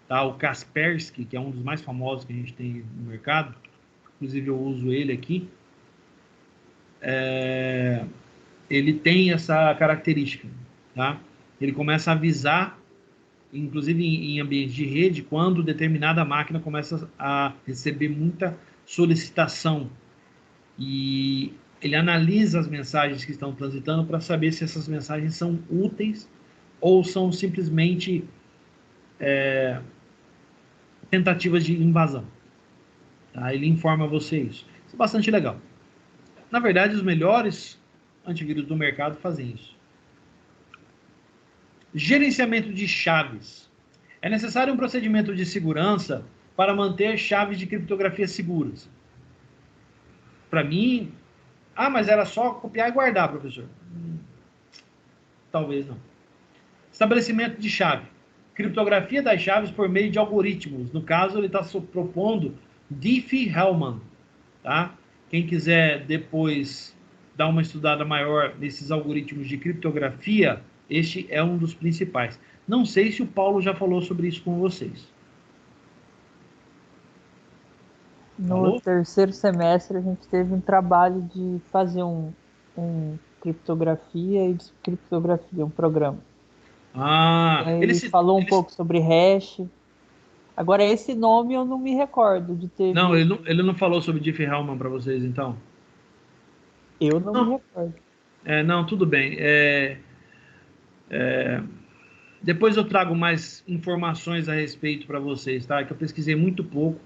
Tá? O Kaspersky, que é um dos mais famosos que a gente tem no mercado, inclusive eu uso ele aqui, ele tem essa característica. Tá? Ele começa a avisar, inclusive em ambiente de rede, quando determinada máquina começa a receber muita solicitação. E ele analisa as mensagens que estão transitando para saber se essas mensagens são úteis ou são simplesmente tentativas de invasão. Tá? Ele informa você isso. Isso é bastante legal. Na verdade, os melhores antivírus do mercado fazem isso. Gerenciamento de chaves. É necessário um procedimento de segurança para manter chaves de criptografia seguras. Para mim... Ah, mas era só copiar e guardar, professor. Talvez não. Estabelecimento de chave. Criptografia das chaves por meio de algoritmos. No caso, ele está propondo Diffie-Hellman. Tá? Quem quiser depois dar uma estudada maior nesses algoritmos de criptografia, este é um dos principais. Não sei se o Paulo já falou sobre isso com vocês. No terceiro semestre, a gente teve um trabalho de fazer um criptografia e descriptografia, um programa. Ele falou um pouco sobre hash. Agora, esse nome eu não me recordo de ter... Não, ele não falou sobre Diffie-Hellman para vocês, então? Eu não me recordo. Não, tudo bem. Depois eu trago mais informações a respeito para vocês, tá? Que eu pesquisei muito pouco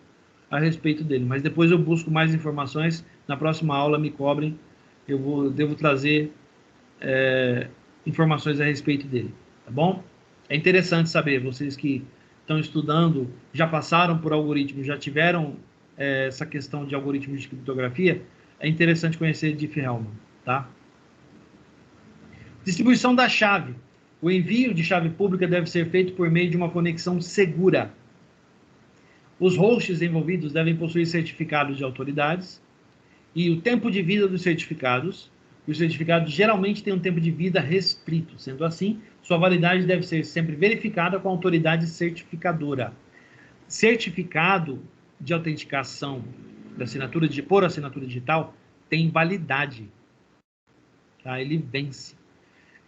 a respeito dele, mas depois eu busco mais informações. Na próxima aula, me cobrem. Devo trazer informações a respeito dele, tá bom? É interessante saber, vocês que estão estudando, já passaram por algoritmos, já tiveram essa questão de algoritmos de criptografia, é interessante conhecer Diffie-Hellman, tá? Distribuição da chave. O envio de chave pública deve ser feito por meio de uma conexão segura. Os hosts envolvidos devem possuir certificados de autoridades e o tempo de vida dos certificados. Os certificados geralmente têm um tempo de vida restrito. Sendo assim, sua validade deve ser sempre verificada com a autoridade certificadora. Certificado de autenticação por assinatura digital tem validade. Tá? Ele vence.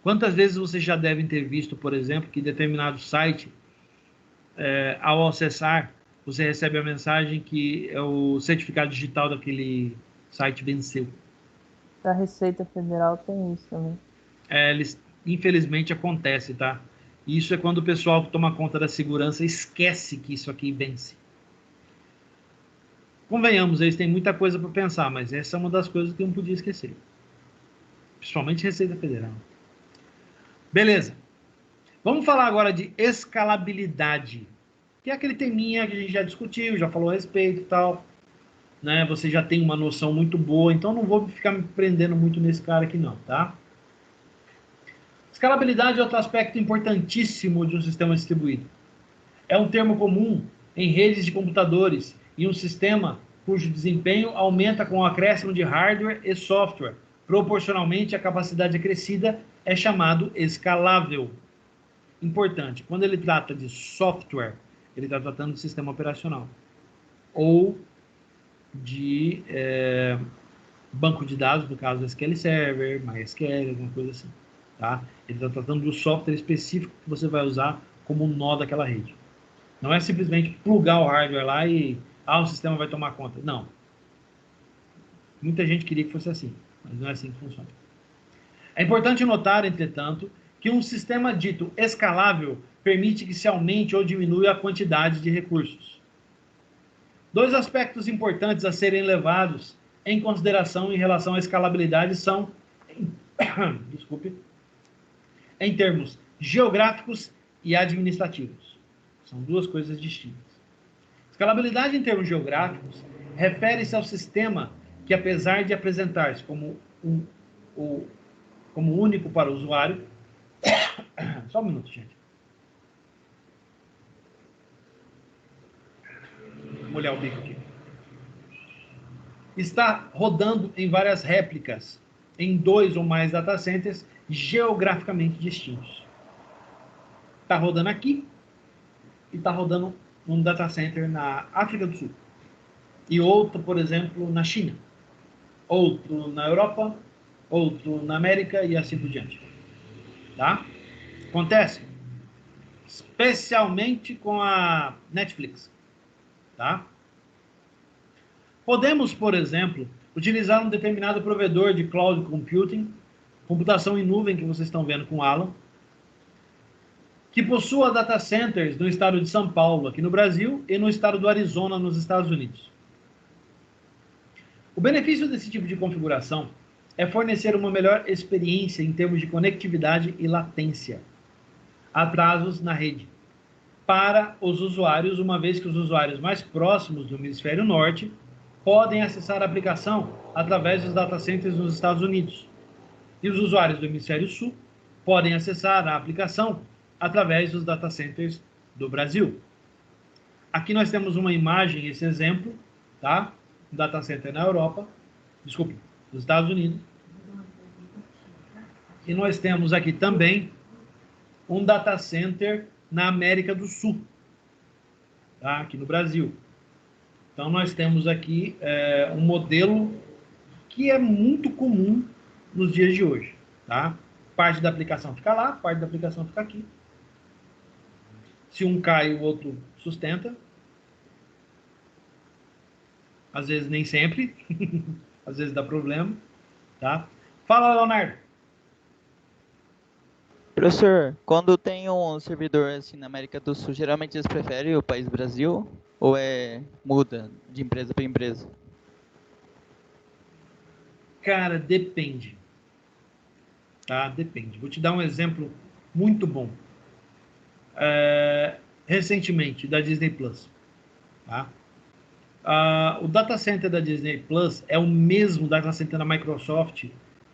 Quantas vezes vocês já devem ter visto, por exemplo, que determinado site, ao acessar, você recebe a mensagem que o certificado digital daquele site venceu. Da Receita Federal tem isso também. Infelizmente acontece, tá? Isso é quando o pessoal que toma conta da segurança esquece que isso aqui vence. Convenhamos, eles têm muita coisa para pensar, mas essa é uma das coisas que eu não podia esquecer. Principalmente Receita Federal. Beleza. Vamos falar agora de escalabilidade, que é aquele teminha que a gente já discutiu, já falou a respeito e tal. Né? Você já tem uma noção muito boa, então não vou ficar me prendendo muito nesse cara aqui não, tá? Escalabilidade é outro aspecto importantíssimo de um sistema distribuído. É um termo comum em redes de computadores e um sistema cujo desempenho aumenta com o acréscimo de hardware e software. Proporcionalmente à capacidade acrescida, é chamado escalável. Importante, quando ele trata de software, ele está tratando de sistema operacional. Ou de banco de dados, no caso do SQL Server, MySQL, alguma coisa assim. Tá? Ele está tratando do software específico que você vai usar como nó daquela rede. Não é simplesmente plugar o hardware lá e o sistema vai tomar conta. Não. Muita gente queria que fosse assim, mas não é assim que funciona. É importante notar, entretanto, que um sistema dito escalável permite que se aumente ou diminua a quantidade de recursos. Dois aspectos importantes a serem levados em consideração em relação à escalabilidade são, em termos geográficos e administrativos. São duas coisas distintas. Escalabilidade em termos geográficos refere-se ao sistema que, apesar de apresentar-se como único para o usuário... Só um minuto, gente. Vou molhar o bico aqui. Está rodando em várias réplicas, em 2 ou mais data centers geograficamente distintos. Está rodando aqui e está rodando num data center na África do Sul. E outro, por exemplo, na China. Outro na Europa, outro na América e assim por diante. Tá? Acontece especialmente com a Netflix. Tá? Podemos, por exemplo, utilizar um determinado provedor de cloud computing, computação em nuvem que vocês estão vendo com o Alan, que possua data centers no estado de São Paulo, aqui no Brasil, e no estado do Arizona, nos Estados Unidos. O benefício desse tipo de configuração é fornecer uma melhor experiência em termos de conectividade e latência, atrasos na rede, para os usuários, uma vez que os usuários mais próximos do hemisfério norte podem acessar a aplicação através dos data centers nos Estados Unidos. E os usuários do hemisfério sul podem acessar a aplicação através dos data centers do Brasil. Aqui nós temos uma imagem, esse exemplo, tá? Um data center na Europa, desculpe, nos Estados Unidos. E nós temos aqui também um data center na América do Sul, tá? Aqui no Brasil. Então, nós temos aqui um modelo que é muito comum nos dias de hoje. Tá? Parte da aplicação fica lá, parte da aplicação fica aqui. Se um cai, o outro sustenta. Às vezes, nem sempre. Às vezes dá problema. Tá? Fala, Leonardo. Professor, quando tem um servidor assim na América do Sul, geralmente eles preferem o país Brasil ou muda de empresa para empresa? Cara, depende. Tá? Depende. Vou te dar um exemplo muito bom. Recentemente, da Disney Plus. Tá? O data center da Disney Plus é o mesmo data center da Microsoft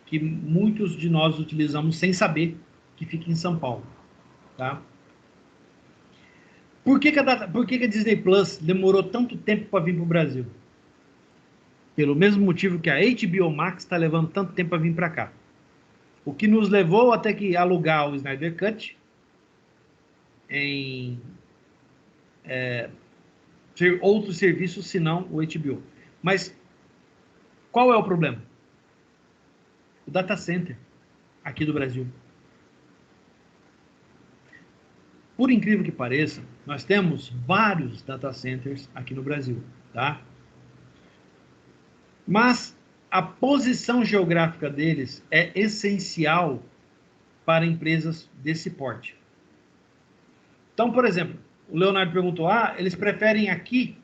que muitos de nós utilizamos sem saber, que fica em São Paulo. Tá? Por que a Disney Plus demorou tanto tempo para vir para o Brasil? Pelo mesmo motivo que a HBO Max está levando tanto tempo para vir para cá. O que nos levou até que alugar o Snyder Cut em outros serviços, senão o HBO. Mas qual é o problema? O data center aqui do Brasil. Por incrível que pareça, nós temos vários data centers aqui no Brasil, tá? Mas a posição geográfica deles é essencial para empresas desse porte. Então, por exemplo, o Leonardo perguntou, eles preferem aqui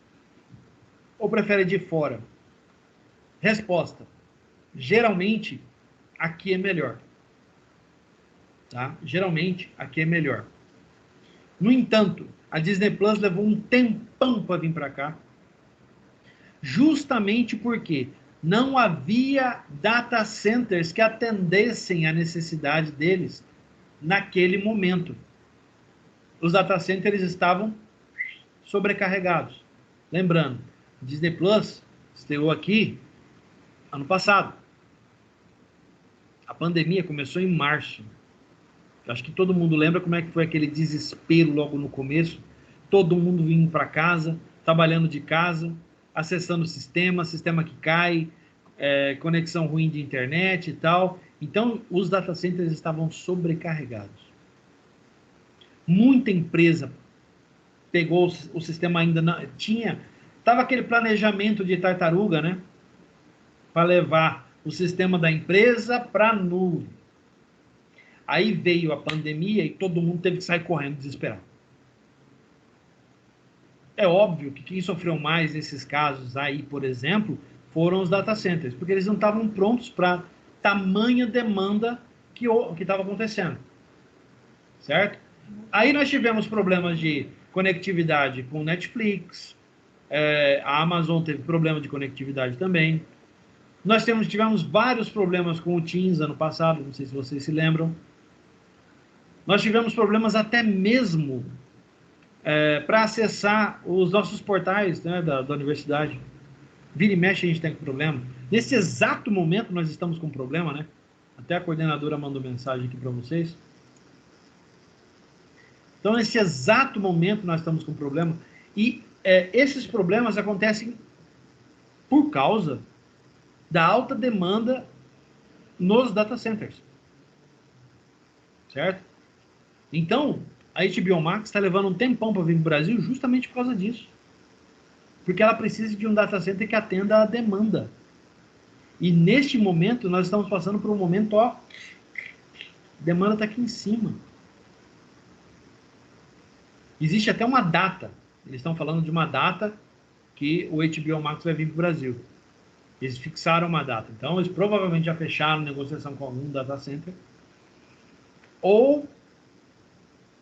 ou preferem de fora? Resposta, geralmente, aqui é melhor. Tá? Geralmente, aqui é melhor. No entanto, a Disney Plus levou um tempão para vir para cá, justamente porque não havia data centers que atendessem a necessidade deles naquele momento. Os data centers estavam sobrecarregados. Lembrando, Disney Plus estreou aqui ano passado. A pandemia começou em março. Eu acho que todo mundo lembra como é que foi aquele desespero logo no começo. Todo mundo vindo para casa, trabalhando de casa, acessando o sistema que cai, conexão ruim de internet e tal. Então, os data centers estavam sobrecarregados. Muita empresa pegou o sistema ainda não tinha, estava aquele planejamento de tartaruga, né? Para levar o sistema da empresa para a nuvem. Aí veio a pandemia e todo mundo teve que sair correndo desesperado. É óbvio que quem sofreu mais nesses casos aí, por exemplo, foram os data centers, porque eles não estavam prontos para tamanha demanda que estava acontecendo. Certo? Aí nós tivemos problemas de conectividade com Netflix, A Amazon teve problema de conectividade também. Nós tivemos vários problemas com o Teams ano passado, não sei se vocês se lembram. Nós tivemos problemas até mesmo para acessar os nossos portais, né, da universidade. Vira e mexe a gente tem problema. Nesse exato momento nós estamos com problema, né? Até a coordenadora mandou mensagem aqui para vocês. Então, nesse exato momento nós estamos com problema. E esses problemas acontecem por causa da alta demanda nos data centers. Certo? Então, a HBO Max está levando um tempão para vir para o Brasil justamente por causa disso. Porque ela precisa de um data center que atenda a demanda. E neste momento, nós estamos passando por um momento, ó, a demanda está aqui em cima. Existe até uma data. Eles estão falando de uma data que o HBO Max vai vir para o Brasil. Eles fixaram uma data. Então, eles provavelmente já fecharam negociação com algum data center. Ou,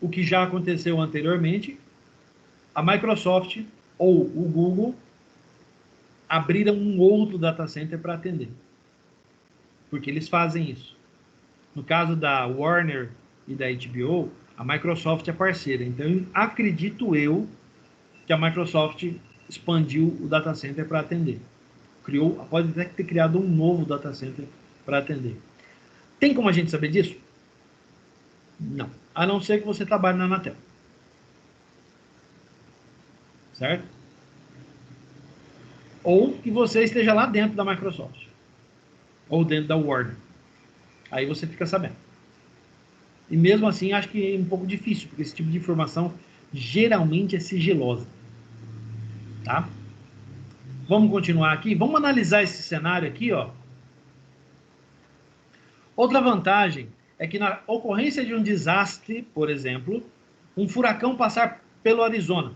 o que já aconteceu anteriormente, a Microsoft ou o Google abriram um outro data center para atender. Porque eles fazem isso. No caso da Warner e da HBO, a Microsoft é parceira. Então, acredito eu que a Microsoft expandiu o data center para atender. Pode até ter criado um novo data center para atender. Tem como a gente saber disso? Não. A não ser que você trabalhe na Anatel. Certo? Ou que você esteja lá dentro da Microsoft. Ou dentro da Warner. Aí você fica sabendo. E mesmo assim, acho que é um pouco difícil, porque esse tipo de informação geralmente é sigilosa. Tá? Vamos continuar aqui. Vamos analisar esse cenário aqui, ó. Outra vantagem é que na ocorrência de um desastre, por exemplo, um furacão passar pelo Arizona,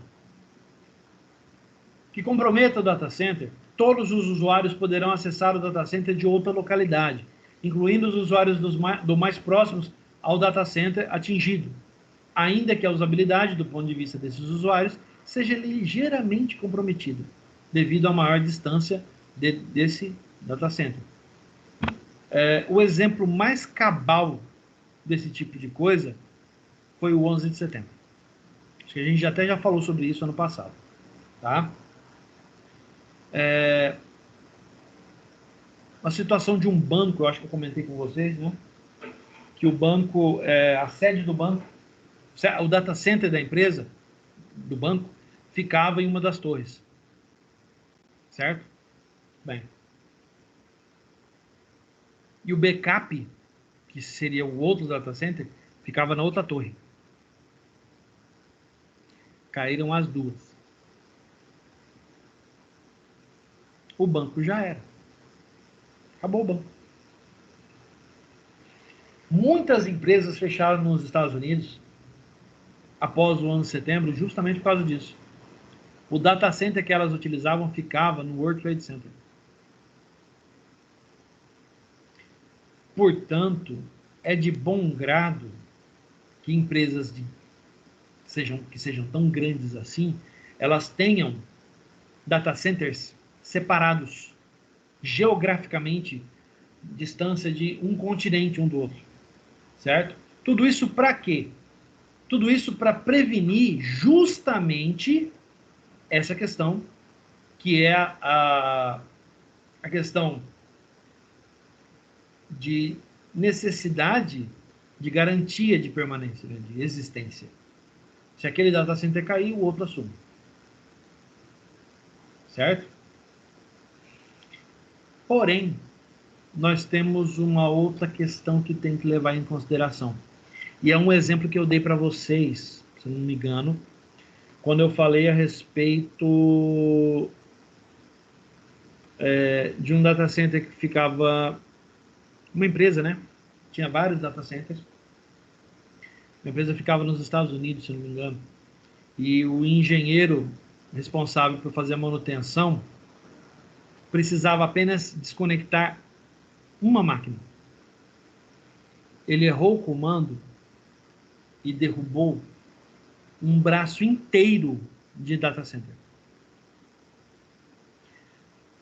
que comprometa o data center, todos os usuários poderão acessar o data center de outra localidade, incluindo os usuários do mais próximos ao data center atingido, ainda que a usabilidade do ponto de vista desses usuários seja ligeiramente comprometida, devido à maior distância desse data center. O exemplo mais cabal desse tipo de coisa foi o 11 de setembro. Acho que a gente até já falou sobre isso ano passado. Tá? Uma situação de um banco, eu acho que eu comentei com vocês, né? Que o banco, a sede do banco, o data center da empresa, do banco, ficava em uma das torres. Certo? Bem. E o backup, que seria o outro data center, ficava na outra torre. Caíram as duas. O banco já era. Acabou o banco. Muitas empresas fecharam nos Estados Unidos após o 11 de setembro justamente por causa disso. O data center que elas utilizavam ficava no World Trade Center. Portanto, é de bom grado que empresas que sejam tão grandes assim, elas tenham data centers separados, geograficamente, distância de um continente um do outro. Certo? Tudo isso para quê? Tudo isso para prevenir justamente essa questão, que é a questão de necessidade de garantia de permanência, né, de existência. Se aquele data center cair, o outro assume. Certo? Porém, nós temos uma outra questão que tem que levar em consideração. E é um exemplo que eu dei para vocês, se não me engano, quando eu falei a respeito de um data center que ficava... Uma empresa, né? Tinha vários data centers. A empresa ficava nos Estados Unidos, se não me engano. E o engenheiro responsável por fazer a manutenção precisava apenas desconectar uma máquina. Ele errou o comando e derrubou um braço inteiro de data center.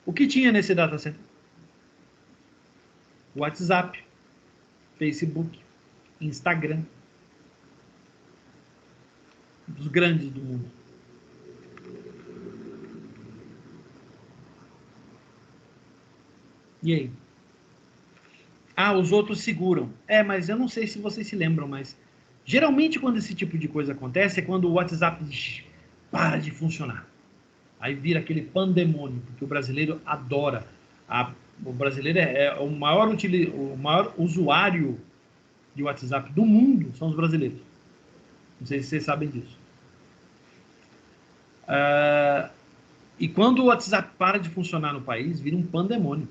O que tinha nesse data center? WhatsApp, Facebook, Instagram. Dos grandes do mundo. E aí? Ah, os outros seguram. Mas eu não sei se vocês se lembram, mas geralmente quando esse tipo de coisa acontece é quando o WhatsApp para de funcionar. Aí vira aquele pandemônio, porque o brasileiro adora. O brasileiro é o maior usuário de WhatsApp do mundo, são os brasileiros. Não sei se vocês sabem disso. E quando o WhatsApp para de funcionar no país, vira um pandemônio.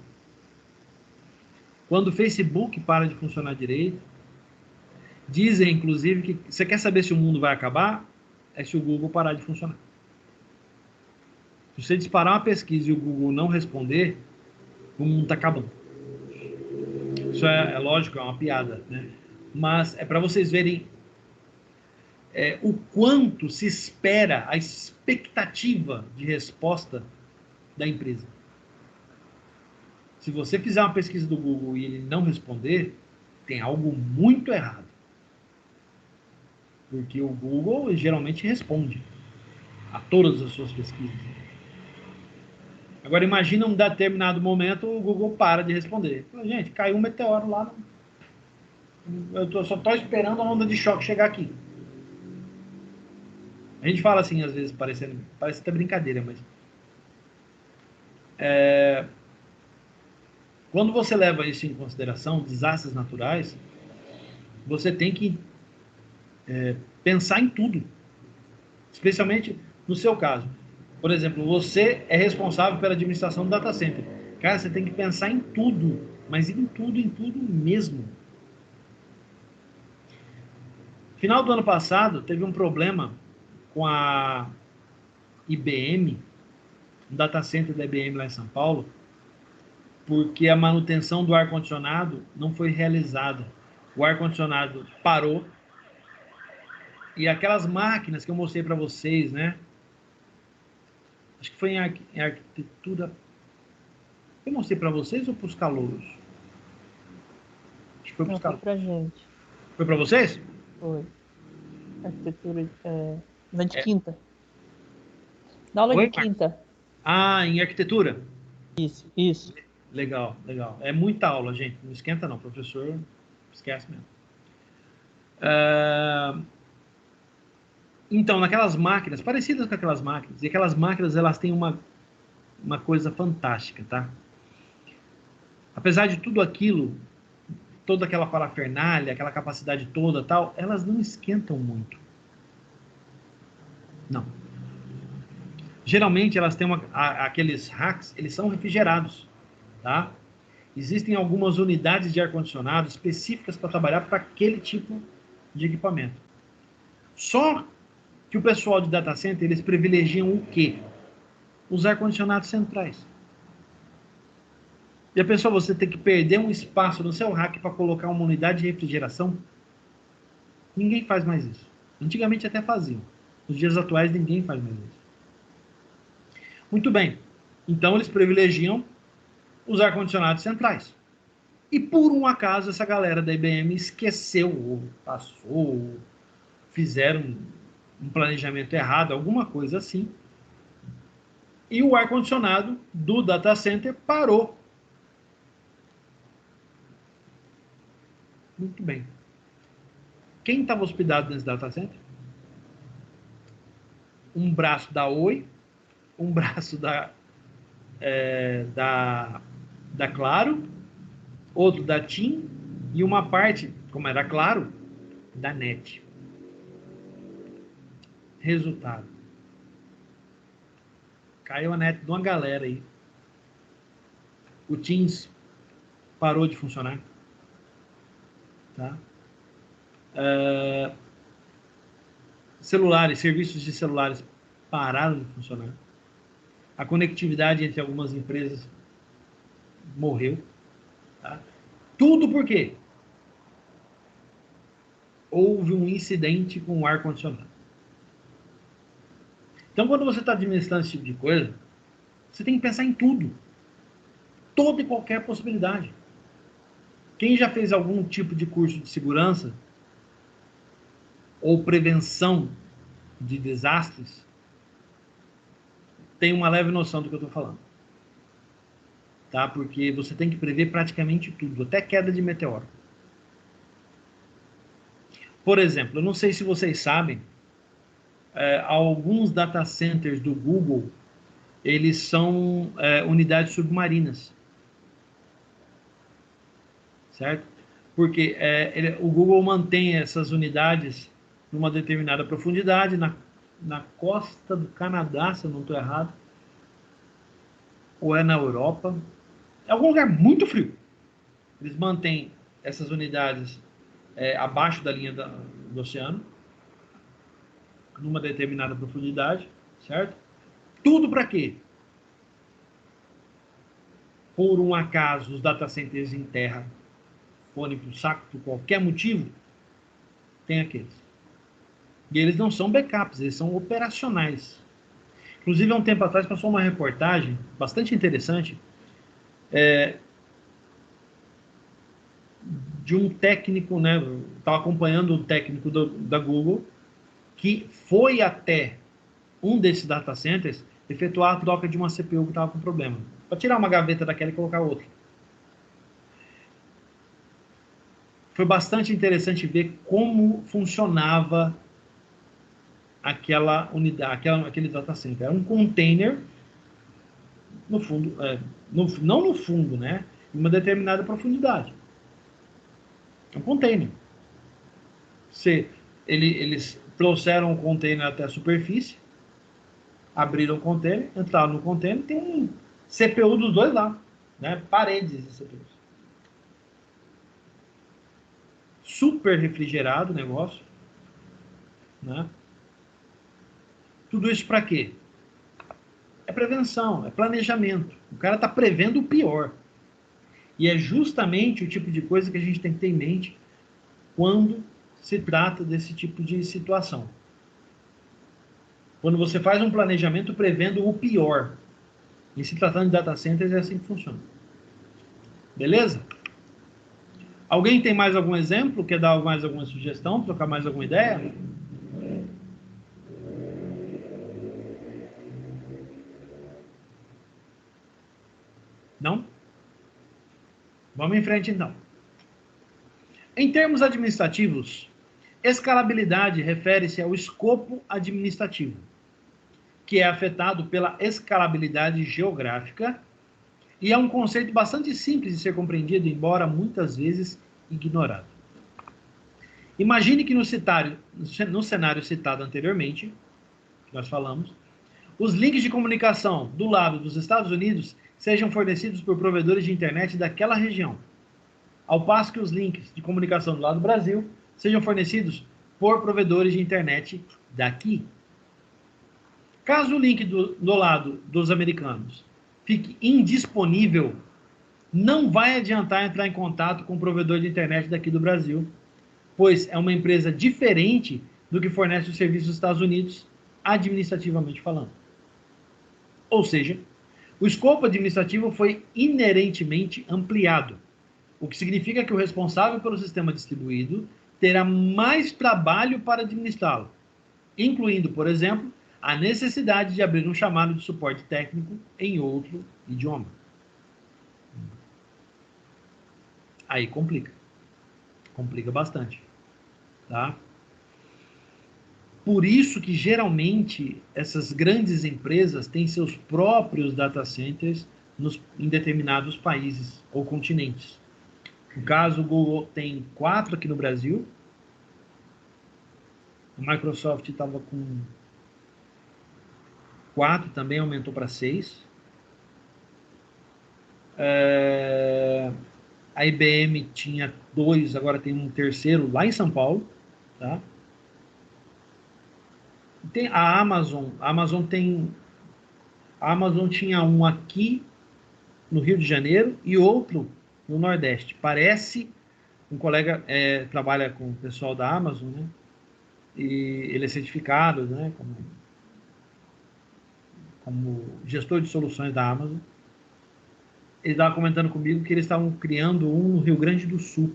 Quando o Facebook para de funcionar direito, dizem, inclusive, que você quer saber se o mundo vai acabar? É se o Google parar de funcionar. Se você disparar uma pesquisa e o Google não responder, o mundo está acabando. Isso é lógico, é uma piada, né? Mas é para vocês verem o quanto se espera, a expectativa de resposta da empresa. Se você fizer uma pesquisa do Google e ele não responder, tem algo muito errado. Porque o Google geralmente responde a todas as suas pesquisas. Agora imagina um determinado momento o Google para de responder. Fala, gente, caiu um meteoro lá. Eu só estou esperando a onda de choque chegar aqui. A gente fala assim, às vezes, parece até brincadeira, mas... Quando você leva isso em consideração, desastres naturais, você tem que pensar em tudo. Especialmente no seu caso. Por exemplo, você é responsável pela administração do data center. Cara, você tem que pensar em tudo, mas em tudo mesmo. Final do ano passado, teve um problema com a IBM, um data center da IBM lá em São Paulo, porque a manutenção do ar-condicionado não foi realizada. O ar-condicionado parou e aquelas máquinas que eu mostrei para vocês, né? Acho que foi em arquitetura. Eu mostrei para vocês ou para os calouros? Acho que foi para os calouros. Foi para gente. Foi para vocês? Foi. Arquitetura na de quinta. Na aula Oi, de quinta. Em arquitetura? Isso. Legal. É muita aula, gente. Não esquenta não, professor. Esquece mesmo. Então, naquelas máquinas, parecidas com aquelas máquinas, e aquelas máquinas, elas têm uma coisa fantástica, tá? Apesar de tudo aquilo, toda aquela parafernália, aquela capacidade toda, tal, elas não esquentam muito. Não. Geralmente, elas têm aqueles racks, eles são refrigerados, tá? Existem algumas unidades de ar-condicionado específicas para trabalhar para aquele tipo de equipamento. Só que o pessoal de data center, eles privilegiam o quê? Os ar-condicionados centrais. E a pessoa, você tem que perder um espaço no seu rack para colocar uma unidade de refrigeração? Ninguém faz mais isso. Antigamente até faziam. Nos dias atuais, ninguém faz mais isso. Muito bem. Então, eles privilegiam os ar-condicionados centrais. E, por um acaso, essa galera da IBM esqueceu, ou passou, ou fizeram um planejamento errado, alguma coisa assim. E o ar-condicionado do data center parou. Muito bem. Quem estava hospedado nesse data center? Um braço da Oi, um braço da Claro, outro da TIM e uma parte, como era Claro, da NET. Resultado. Caiu a NET de uma galera aí. O Teams parou de funcionar. Tá? Celulares, serviços de celulares pararam de funcionar. A conectividade entre algumas empresas morreu. Tá? Tudo por quê? Houve um incidente com o ar-condicionado. Então, quando você está administrando esse tipo de coisa, você tem que pensar em tudo. toda e qualquer possibilidade. Quem já fez algum tipo de curso de segurança ou prevenção de desastres tem uma leve noção do que eu estou falando. Tá? Porque você tem que prever praticamente tudo, até queda de meteoro. Por exemplo, eu não sei se vocês sabem, alguns data centers do Google, eles são unidades submarinas. Certo? Porque o Google mantém essas unidades numa determinada profundidade, na costa do Canadá, se eu não estou errado, ou é na Europa, é algum lugar muito frio. Eles mantêm essas unidades abaixo da linha do oceano, numa determinada profundidade, certo? Tudo para quê? Por um acaso, os data centers em terra forem para o saco por qualquer motivo, tem aqueles. E eles não são backups, eles são operacionais. Inclusive, há um tempo atrás, passou uma reportagem bastante interessante de um técnico, né? Estava acompanhando o técnico da Google, que foi até um desses data centers efetuar a troca de uma CPU que estava com problema. Para tirar uma gaveta daquela e colocar outra. Foi bastante interessante ver como funcionava aquela unidade, aquele data center. Era um container, no fundo, não no fundo, né? Em uma determinada profundidade. É um container. Eles trouxeram o container até a superfície, abriram o container, entraram no container, tem um CPU dos dois lá, né? Paredes de CPUs. Super refrigerado o negócio, né? Tudo isso para quê? É prevenção, é planejamento. O cara está prevendo o pior. E é justamente o tipo de coisa que a gente tem que ter em mente quando se trata desse tipo de situação. Quando você faz um planejamento prevendo o pior. E se tratando de data centers, é assim que funciona. Beleza? Alguém tem mais algum exemplo? Quer dar mais alguma sugestão? Trocar mais alguma ideia? Não? Vamos em frente, então. Em termos administrativos, escalabilidade refere-se ao escopo administrativo, que é afetado pela escalabilidade geográfica, e é um conceito bastante simples de ser compreendido, embora muitas vezes ignorado. Imagine que no cenário citado anteriormente, que nós falamos, os links de comunicação do lado dos Estados Unidos sejam fornecidos por provedores de internet daquela região, ao passo que os links de comunicação do lado do Brasil sejam fornecidos por provedores de internet daqui. Caso o link do lado dos americanos fique indisponível, não vai adiantar entrar em contato com o provedor de internet daqui do Brasil, pois é uma empresa diferente do que fornece os serviços dos Estados Unidos, administrativamente falando. Ou seja, o escopo administrativo foi inerentemente ampliado, o que significa que o responsável pelo sistema distribuído terá mais trabalho para administrá-lo, incluindo, por exemplo, a necessidade de abrir um chamado de suporte técnico em outro idioma. Aí complica. Complica bastante. Tá? Por isso que, geralmente, essas grandes empresas têm seus próprios data centers em determinados países ou continentes. No caso, o Google tem 4 aqui no Brasil. A Microsoft estava com 4, também aumentou para 6. A IBM tinha 2, agora tem um terceiro lá em São Paulo. Tá? Tem a Amazon tinha um aqui no Rio de Janeiro e outro no Nordeste. Parece, um colega trabalha com o pessoal da Amazon, né? E ele é certificado, né? Como gestor de soluções da Amazon. ele estava comentando comigo que eles estavam criando um no Rio Grande do Sul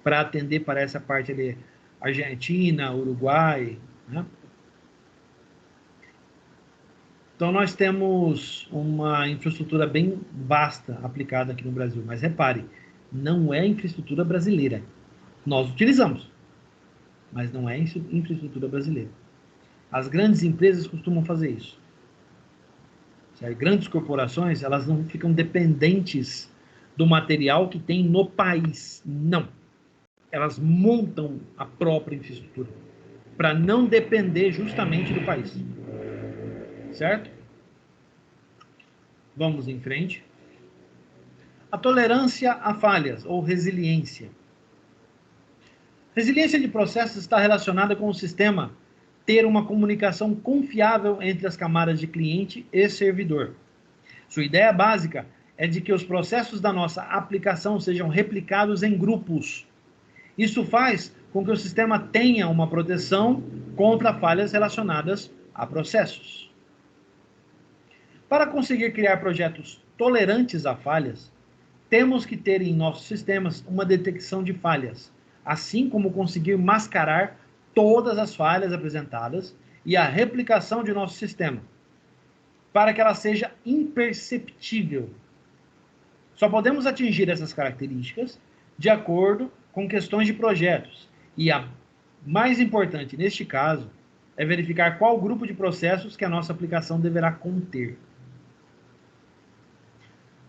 para atender para essa parte ali, Argentina, Uruguai, né? Então, nós temos uma infraestrutura bem vasta aplicada aqui no Brasil. Mas repare, não é infraestrutura brasileira. Nós utilizamos, mas não é infraestrutura brasileira. As grandes empresas costumam fazer isso. Certo? Grandes corporações, elas não ficam dependentes do material que tem no país. Não. Elas montam a própria infraestrutura para não depender justamente do país. Certo? Vamos em frente. A tolerância a falhas, ou resiliência. Resiliência de processos está relacionada com o sistema ter uma comunicação confiável entre as camadas de cliente e servidor. Sua ideia básica é de que os processos da nossa aplicação sejam replicados em grupos. Isso faz com que o sistema tenha uma proteção contra falhas relacionadas a processos. Para conseguir criar projetos tolerantes a falhas, temos que ter em nossos sistemas uma detecção de falhas, assim como conseguir mascarar todas as falhas apresentadas e a replicação de nosso sistema, para que ela seja imperceptível. Só podemos atingir essas características de acordo com questões de projetos, e a mais importante neste caso é verificar qual grupo de processos que a nossa aplicação deverá conter.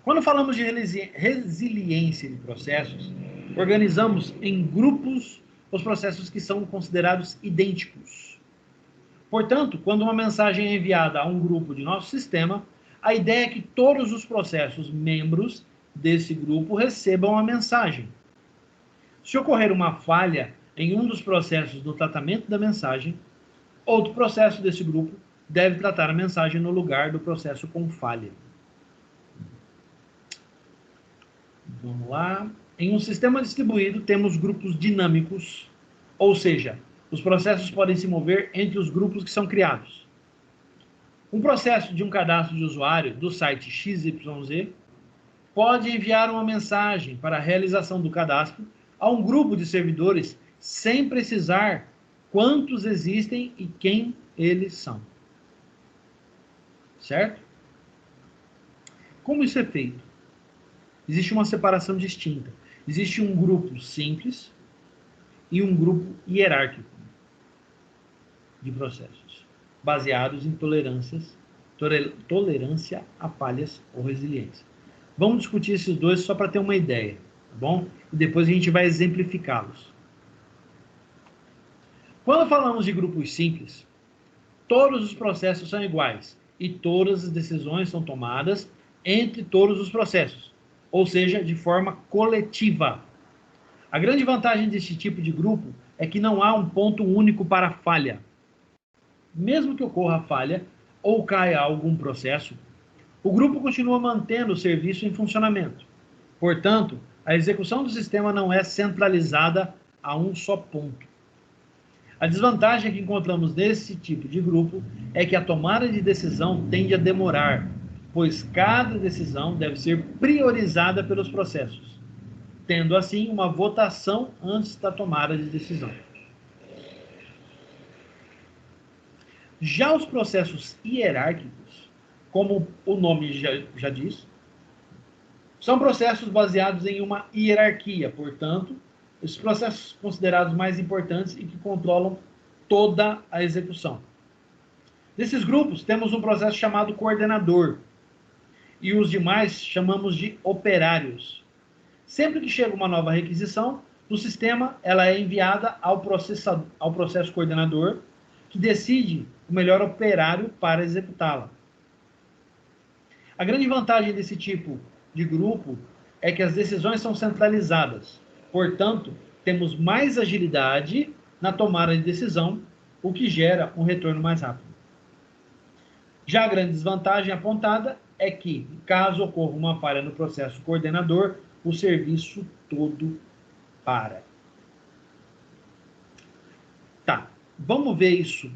Quando falamos de resiliência de processos, organizamos em grupos os processos que são considerados idênticos. Portanto, quando uma mensagem é enviada a um grupo de nosso sistema, a ideia é que todos os processos membros desse grupo recebam a mensagem. Se ocorrer uma falha em um dos processos do tratamento da mensagem, outro processo desse grupo deve tratar a mensagem no lugar do processo com falha. Vamos lá. Em um sistema distribuído, temos grupos dinâmicos, ou seja, os processos podem se mover entre os grupos que são criados. Um processo de um cadastro de usuário do site XYZ pode enviar uma mensagem para a realização do cadastro a um grupo de servidores sem precisar quantos existem e quem eles são. Certo? Como isso é feito? Existe uma separação distinta. Existe um grupo simples e um grupo hierárquico de processos, baseados em tolerância a falhas ou resiliência. Vamos discutir esses dois só para ter uma ideia, tá bom? E depois a gente vai exemplificá-los. Quando falamos de grupos simples, todos os processos são iguais e todas as decisões são tomadas entre todos os processos, ou seja, de forma coletiva. A grande vantagem deste tipo de grupo é que não há um ponto único para a falha. Mesmo que ocorra falha ou caia algum processo, o grupo continua mantendo o serviço em funcionamento. Portanto, a execução do sistema não é centralizada a um só ponto. A desvantagem que encontramos nesse tipo de grupo é que a tomada de decisão tende a demorar, pois cada decisão deve ser priorizada pelos processos, tendo assim uma votação antes da tomada de decisão. Já os processos hierárquicos, como o nome já diz, são processos baseados em uma hierarquia, portanto, esses processos considerados mais importantes e que controlam toda a execução. Desses grupos, temos um processo chamado coordenador, e os demais chamamos de operários. Sempre que chega uma nova requisição, no sistema ela é enviada ao processo coordenador, que decide o melhor operário para executá-la. A grande vantagem desse tipo de grupo é que as decisões são centralizadas. Portanto, temos mais agilidade na tomada de decisão, o que gera um retorno mais rápido. Já a grande desvantagem apontada é que, caso ocorra uma falha no processo coordenador, o serviço todo para. Tá, vamos ver isso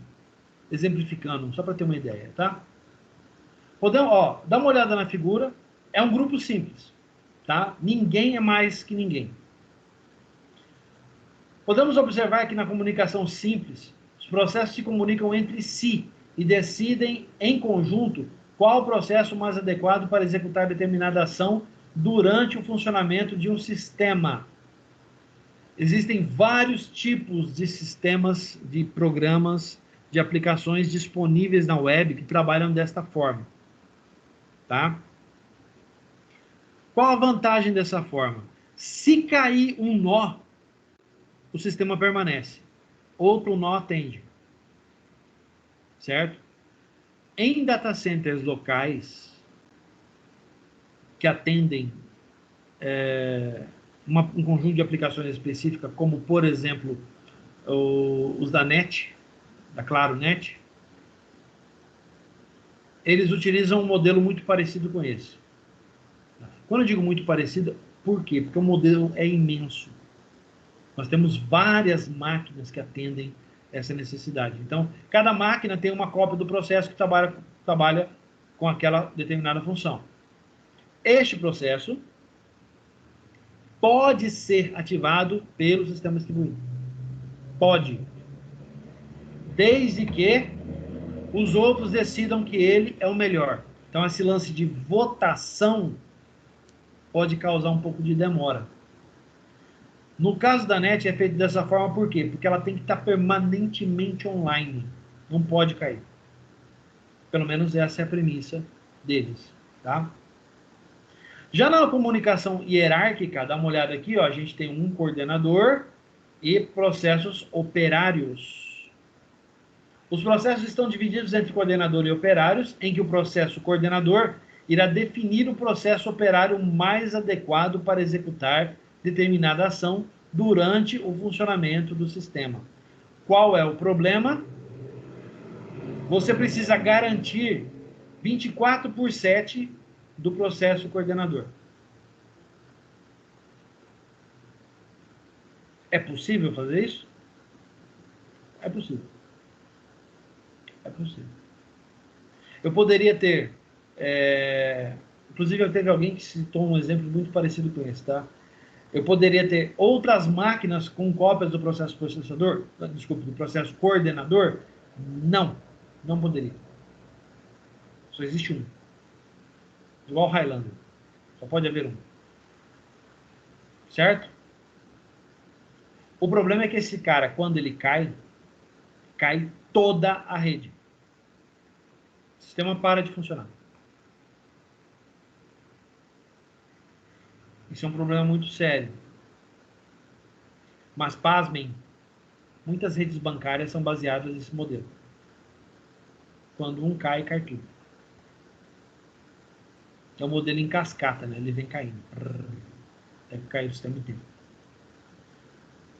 exemplificando, só para ter uma ideia, tá? Podemos, dá uma olhada na figura. É um grupo simples, tá? Ninguém é mais que ninguém. Podemos observar que na comunicação simples, os processos se comunicam entre si e decidem em conjunto qual o processo mais adequado para executar determinada ação durante o funcionamento de um sistema. Existem vários tipos de sistemas, de programas, de aplicações disponíveis na web que trabalham desta forma. Tá? Qual a vantagem dessa forma? Se cair um nó, o sistema permanece. Outro nó atende. Certo? Em data centers locais que atendem um conjunto de aplicações específicas, como, por exemplo, os da NET, da Claro Net, eles utilizam um modelo muito parecido com esse. Quando eu digo muito parecido, por quê? Porque o modelo é imenso. Nós temos várias máquinas que atendem essa necessidade. Então, cada máquina tem uma cópia do processo que trabalha com aquela determinada função. Este processo pode ser ativado pelo sistema distribuído. Pode. Desde que os outros decidam que ele é o melhor. Então, esse lance de votação pode causar um pouco de demora. No caso da NET, é feito dessa forma por quê? Porque ela tem que estar permanentemente online. Não pode cair. Pelo menos essa é a premissa deles. Tá? Já na comunicação hierárquica, dá uma olhada aqui, ó, a gente tem um coordenador e processos operários. Os processos estão divididos entre coordenador e operários, em que o processo coordenador irá definir o processo operário mais adequado para executar determinada ação durante o funcionamento do sistema. Qual é o problema? Você precisa garantir 24/7 do processo coordenador. É possível fazer isso? É possível. É possível. Eu poderia ter... inclusive, teve alguém que citou um exemplo muito parecido com esse, tá? Eu poderia ter outras máquinas com cópias do processo processador, desculpe, do processo coordenador? Não, não poderia. Só existe um. Igual Highlander. Só pode haver um. Certo? O problema é que esse cara, quando ele cai, cai toda a rede. O sistema para de funcionar. Isso é um problema muito sério. Mas, pasmem, muitas redes bancárias são baseadas nesse modelo. Quando um cai, cai tudo. É um modelo em cascata, né? Ele vem caindo. Até que cair o sistema inteiro.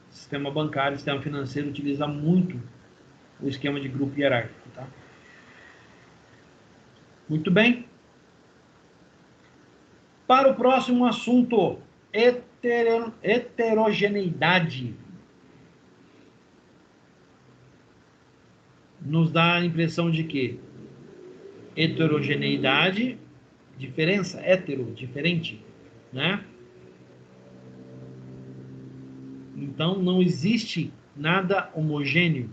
O sistema bancário, o sistema financeiro utiliza muito o esquema de grupo hierárquico, tá? Muito bem. Para o próximo assunto, heterogeneidade. Nos dá a impressão de que heterogeneidade, diferença, hétero, diferente, né? Então, não existe nada homogêneo.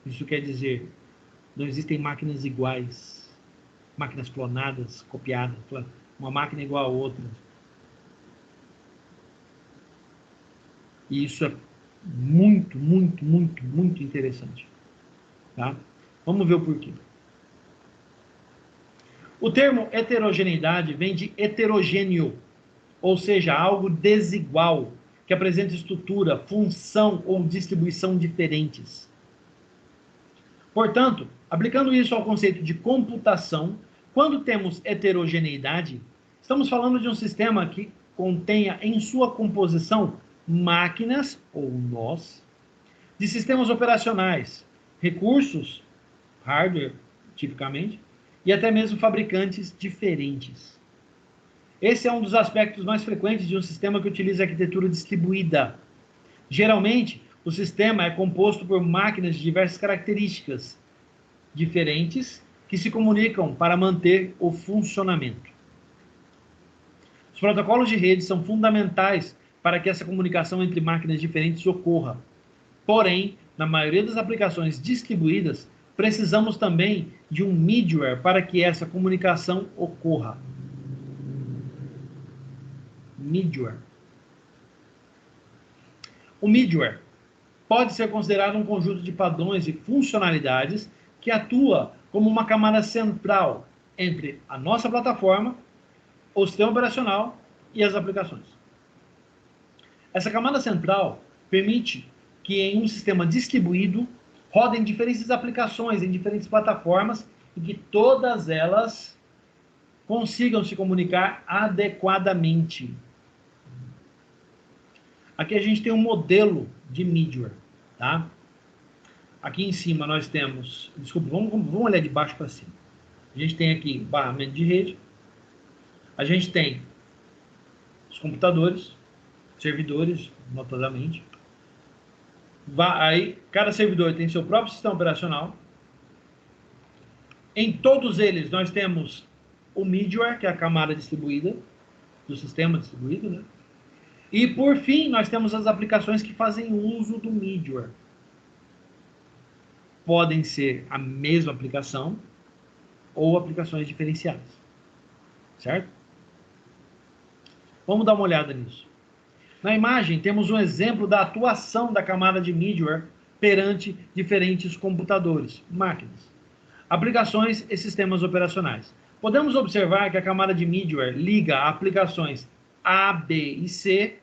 Isso quer dizer, não existem máquinas iguais, máquinas clonadas, copiadas, uma máquina igual a outra. E isso é muito, muito, muito, muito interessante. Tá? Vamos ver o porquê. O termo heterogeneidade vem de heterogêneo, ou seja, algo desigual, que apresenta estrutura, função ou distribuição diferentes. Portanto, aplicando isso ao conceito de computação, quando temos heterogeneidade, estamos falando de um sistema que contenha em sua composição máquinas, ou nós, de sistemas operacionais, recursos, hardware, tipicamente, e até mesmo fabricantes diferentes. Esse é um dos aspectos mais frequentes de um sistema que utiliza arquitetura distribuída. Geralmente, o sistema é composto por máquinas de diversas características diferentes que se comunicam para manter o funcionamento. protocolos de rede são fundamentais para que essa comunicação entre máquinas diferentes ocorra. Porém, na maioria das aplicações distribuídas, precisamos também de um middleware para que essa comunicação ocorra. Middleware. O middleware pode ser considerado um conjunto de padrões e funcionalidades que atua como uma camada central entre a nossa plataforma, o sistema operacional e as aplicações. Essa camada central permite que em um sistema distribuído rodem diferentes aplicações em diferentes plataformas e que todas elas consigam se comunicar adequadamente. Aqui a gente tem um modelo de middleware, tá? Aqui em cima nós temos, desculpa, vamos olhar de baixo para cima. A gente tem aqui barramento de rede, a gente tem os computadores, servidores, notadamente. Aí, cada servidor tem seu próprio sistema operacional. Em todos eles, nós temos o middleware, que é a camada distribuída, do sistema distribuído, né? E, por fim, nós temos as aplicações que fazem uso do middleware. Podem ser a mesma aplicação ou aplicações diferenciadas. Certo? Vamos dar uma olhada nisso. Na imagem, temos um exemplo da atuação da camada de middleware perante diferentes computadores, máquinas, aplicações e sistemas operacionais. Podemos observar que a camada de middleware liga aplicações A, B e C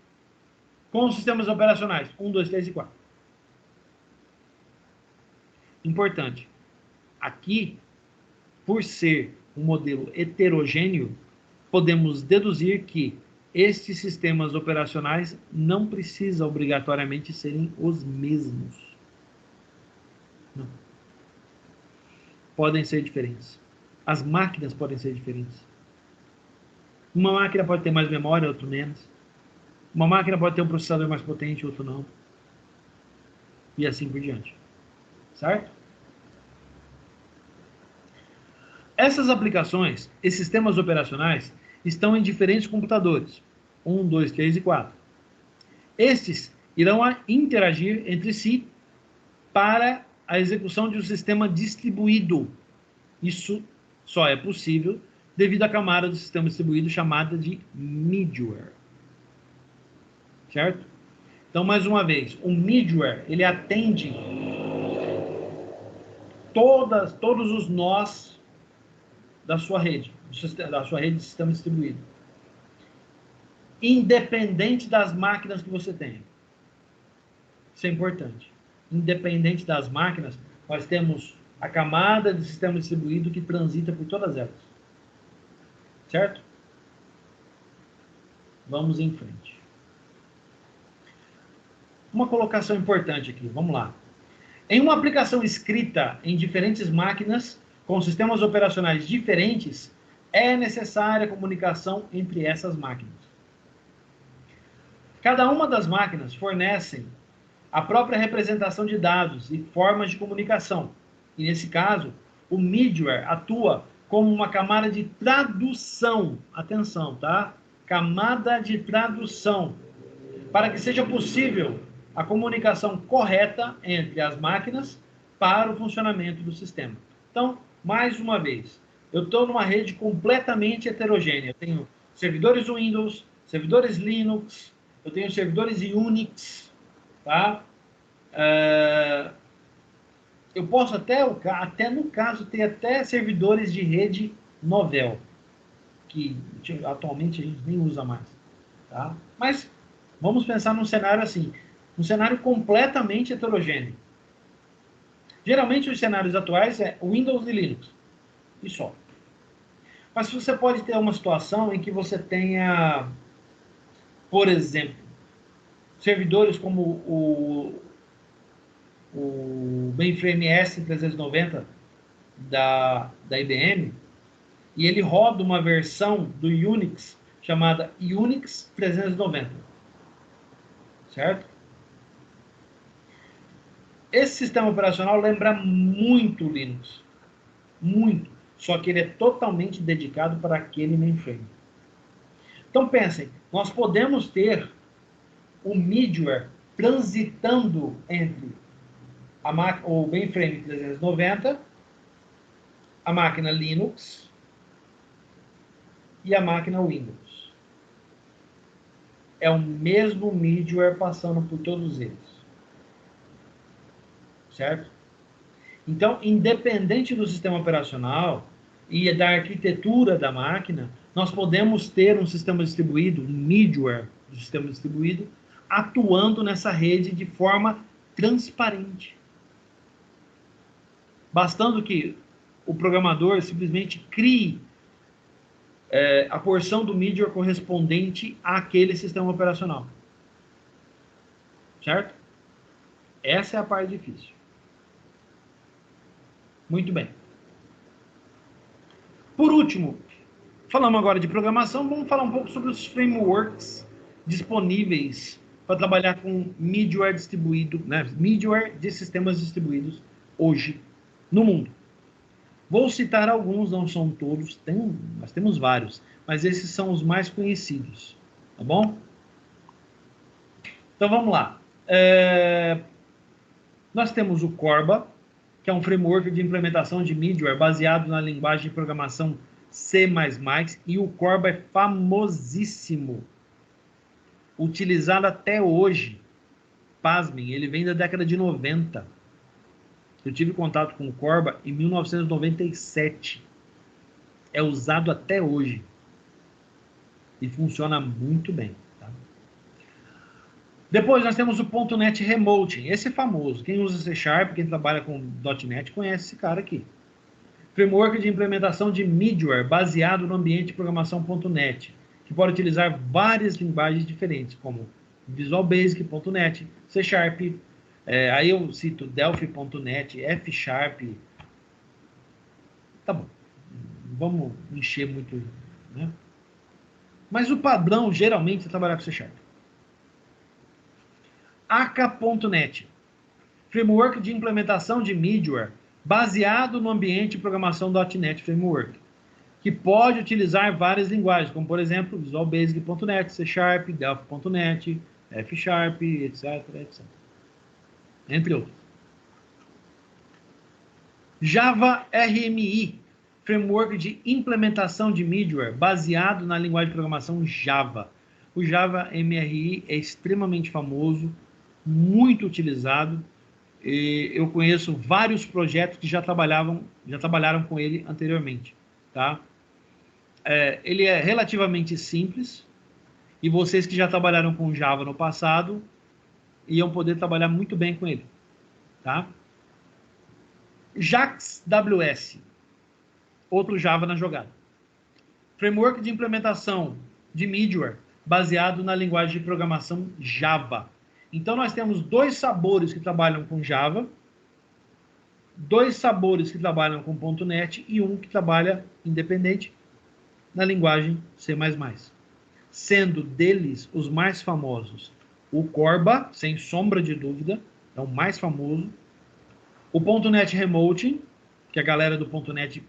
com os sistemas operacionais 1, 2, 3 e 4. Importante. Aqui, por ser um modelo heterogêneo, podemos deduzir que estes sistemas operacionais não precisam obrigatoriamente serem os mesmos. Não. Podem ser diferentes. As máquinas podem ser diferentes. Uma máquina pode ter mais memória, outra menos. Uma máquina pode ter um processador mais potente, outro não. E assim por diante. Certo? Essas aplicações e sistemas operacionais estão em diferentes computadores, 1, 2, 3 e 4. Estes irão interagir entre si para a execução de um sistema distribuído. Isso só é possível devido à camada do sistema distribuído chamada de middleware. Certo? Então, mais uma vez, o middleware, ele atende todos os nós da sua rede de sistema distribuído, independente das máquinas que você tenha. Isso é importante. Independente das máquinas, nós temos a camada de sistema distribuído que transita por todas elas. Certo? Vamos em frente. Uma colocação importante aqui, vamos lá. Em uma aplicação escrita em diferentes máquinas, com sistemas operacionais diferentes, é necessária a comunicação entre essas máquinas. Cada uma das máquinas fornecem a própria representação de dados e formas de comunicação. E, nesse caso, o middleware atua como uma camada de tradução. Atenção, tá? Camada de tradução. Para que seja possível a comunicação correta entre as máquinas para o funcionamento do sistema. Então, mais uma vez, eu estou numa rede completamente heterogênea. Eu tenho servidores Windows, servidores Linux, eu tenho servidores Unix, tá? Eu posso até no caso, ter até servidores de rede Novell, que atualmente a gente nem usa mais, tá? Mas vamos pensar num cenário assim, um cenário completamente heterogêneo. Geralmente os cenários atuais é Windows e Linux, e só. Mas você pode ter uma situação em que você tenha, por exemplo, servidores como o mainframe S390 da IBM, e ele roda uma versão do Unix chamada Unix 390. Certo? Esse sistema operacional lembra muito o Linux. Muito. Só que ele é totalmente dedicado para aquele mainframe. Então, pensem, nós podemos ter o middleware transitando entre o mainframe 390, a máquina Linux e a máquina Windows. É o mesmo middleware passando por todos eles. Certo? Então, independente do sistema operacional e da arquitetura da máquina, nós podemos ter um sistema distribuído, um middleware do sistema distribuído, atuando nessa rede de forma transparente. Bastando que o programador simplesmente crie a porção do middleware correspondente àquele sistema operacional. Certo? Essa é a parte difícil. Muito bem. Por último, falamos agora de programação, vamos falar um pouco sobre os frameworks disponíveis para trabalhar com middleware distribuído, né? Middleware de sistemas distribuídos hoje no mundo. Vou citar alguns, não são todos, nós temos vários, mas esses são os mais conhecidos, tá bom? Então vamos lá. Nós temos o Corba, que é um framework de implementação de middleware baseado na linguagem de programação C++, e o Corba é famosíssimo, utilizado até hoje. Pasmem, ele vem da década de 90. Eu tive contato com o Corba em 1997. É usado até hoje. E funciona muito bem. Tá? Depois nós temos o .NET Remoting. Esse é famoso. Quem usa C Sharp, quem trabalha com .NET, conhece esse cara aqui. Framework de implementação de middleware baseado no ambiente de programação .NET, que pode utilizar várias linguagens diferentes, como Visual Basic, .NET, C Sharp, aí eu cito Delphi.NET, F Sharp. Tá bom. Vamos encher muito, né? Mas o padrão, geralmente, é trabalhar com C Sharp. Aka.NET, framework de implementação de middleware baseado no ambiente de programação .NET Framework, que pode utilizar várias linguagens, como, por exemplo, Visual Basic.NET, C Sharp, Delphi.NET, F Sharp, etc, etc. Entre outros. Java RMI, framework de implementação de middleware baseado na linguagem de programação Java. O Java MRI é extremamente famoso, muito utilizado. Eu conheço vários projetos que já trabalharam com ele anteriormente. Tá? Ele é relativamente simples, e vocês que já trabalharam com Java no passado iam poder trabalhar muito bem com ele. Tá? JAX-WS, outro Java na jogada. Framework de implementação de middleware baseado na linguagem de programação Java. Então, nós temos 2 sabores que trabalham com Java, 2 sabores que trabalham com .NET e um que trabalha independente na linguagem C++. Sendo deles os mais famosos o Corba, sem sombra de dúvida, é o mais famoso. O .NET Remoting, que a galera do .NET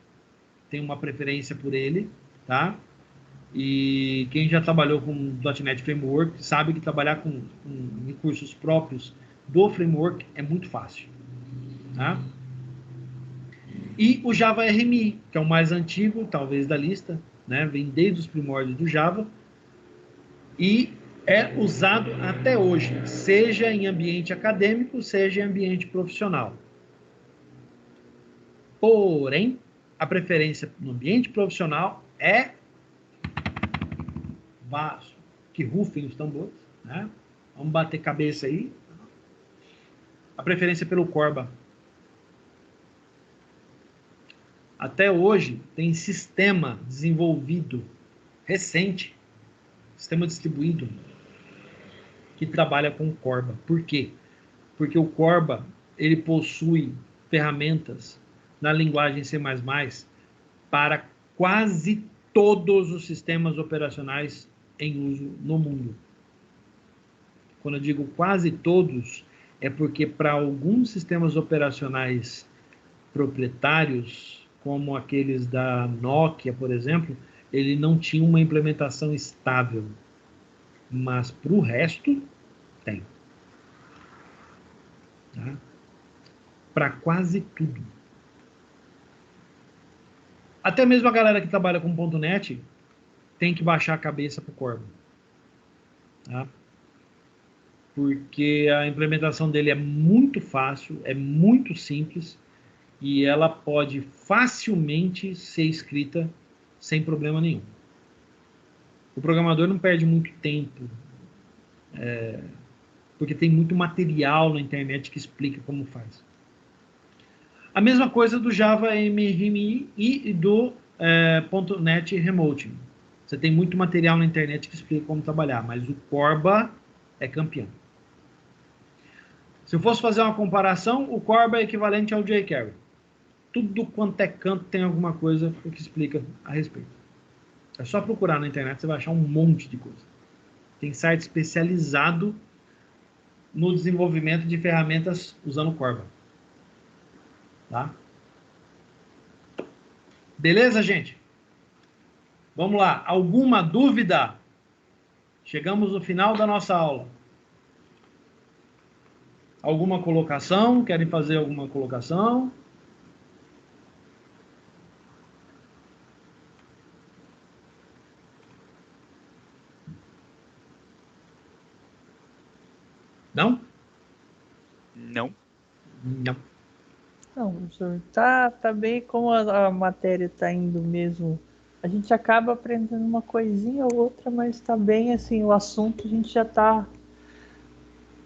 tem uma preferência por ele, tá? E quem já trabalhou com .NET Framework sabe que trabalhar com recursos próprios do framework é muito fácil. Tá? E o Java RMI, que é o mais antigo, talvez, da lista, né? Vem desde os primórdios do Java e é usado até hoje, seja em ambiente acadêmico, seja em ambiente profissional. Porém, a preferência no ambiente profissional é que rufem os tambores, né? Vamos bater cabeça aí. A preferência pelo Corba. Até hoje tem sistema desenvolvido recente, sistema distribuído, que trabalha com o Corba. Por quê? Porque o Corba ele possui ferramentas na linguagem C++ para quase todos os sistemas operacionais em uso no mundo. Quando eu digo quase todos, é porque para alguns sistemas operacionais proprietários, como aqueles da Nokia, por exemplo, ele não tinha uma implementação estável. Mas para o resto, tem. Tá? Para quase tudo. Até mesmo a galera que trabalha com .NET tem que baixar a cabeça para o Corba. Tá? Porque a implementação dele é muito fácil, é muito simples e ela pode facilmente ser escrita sem problema nenhum. O programador não perde muito tempo, porque tem muito material na internet que explica como faz. A mesma coisa do Java MRMI e do .NET Remote. Você tem muito material na internet que explica como trabalhar, mas o Corba é campeão. Se eu fosse fazer uma comparação, o Corba é equivalente ao jQuery. Tudo quanto é canto tem alguma coisa que explica a respeito. É só procurar na internet, você vai achar um monte de coisa. Tem site especializado no desenvolvimento de ferramentas usando Corba. Tá? Beleza, gente? Vamos lá. Alguma dúvida? Chegamos no final da nossa aula. Alguma colocação? Querem fazer alguma colocação? Não? Não. Não. Não, professor, tá bem como a matéria tá indo mesmo. A gente acaba aprendendo uma coisinha ou outra, mas tá bem assim, o assunto a gente já tá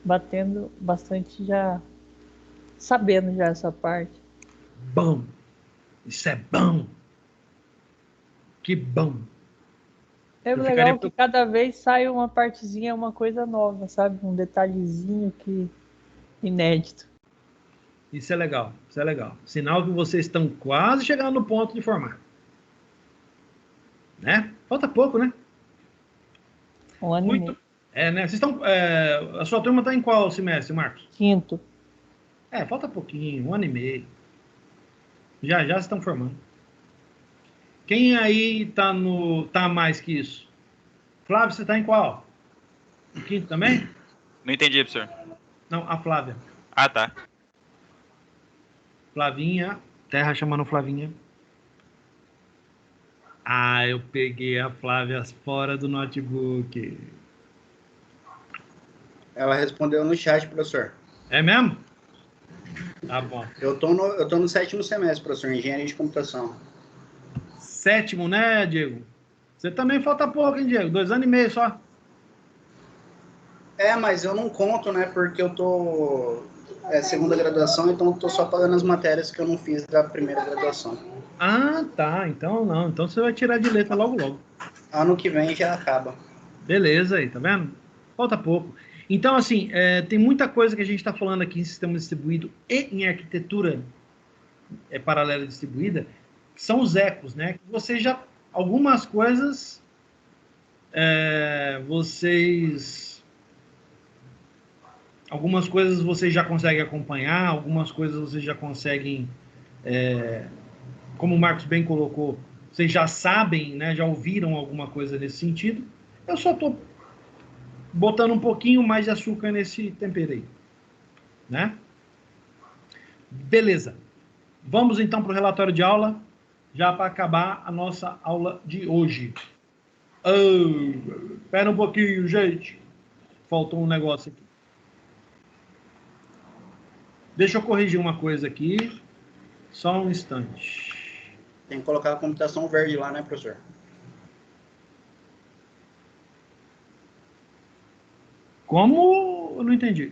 batendo bastante, já sabendo já essa parte. Bom. Isso é bom. Que bom. É Eu legal ficaria que cada vez sai uma partezinha, uma coisa nova, sabe? Um detalhezinho que inédito. Isso é legal. Isso é legal. Sinal que vocês estão quase chegando no ponto de formar. Né? Falta pouco, né? Um ano e Muito. meio. Né? Vocês estão, a sua turma está em qual semestre, Marcos? Quinto. Falta pouquinho, 1 ano e meio. Já já estão formando. Quem aí tá mais que isso? Flávio, você está em qual? No quinto também? Não entendi, professor. Não, a Flávia. Ah, tá. Flavinha. Terra chamando Flavinha. Ah, eu peguei a Flávia fora do notebook. Ela respondeu no chat, professor. É mesmo? Tá bom. Eu tô no 7º semestre, professor, engenharia de computação. 7º, né, Diego? Você também falta pouco, hein, Diego? 2 anos e meio só. Mas eu não conto, né, porque eu tô segunda graduação, então eu tô só pagando as matérias que eu não fiz da primeira graduação. Ah, tá. Então não. Então você vai tirar de letra logo, logo. Ano que vem já acaba. Beleza aí, tá vendo? Falta pouco. Então, assim, tem muita coisa que a gente está falando aqui em sistema distribuído e em arquitetura paralela distribuída, que são os ecos, né? Você já... Algumas coisas... Algumas coisas vocês já conseguem acompanhar, algumas coisas vocês já conseguem... como o Marcos bem colocou, vocês já sabem, né? Já ouviram alguma coisa nesse sentido. Eu só estou botando um pouquinho mais de açúcar nesse tempero aí, né? Beleza. Vamos então para o relatório de aula, já para acabar a nossa aula de hoje. Espera um pouquinho, gente. Faltou um negócio aqui. Deixa eu corrigir uma coisa aqui. Só um instante. Tem que colocar a computação verde lá, né, professor? Como? Eu não entendi.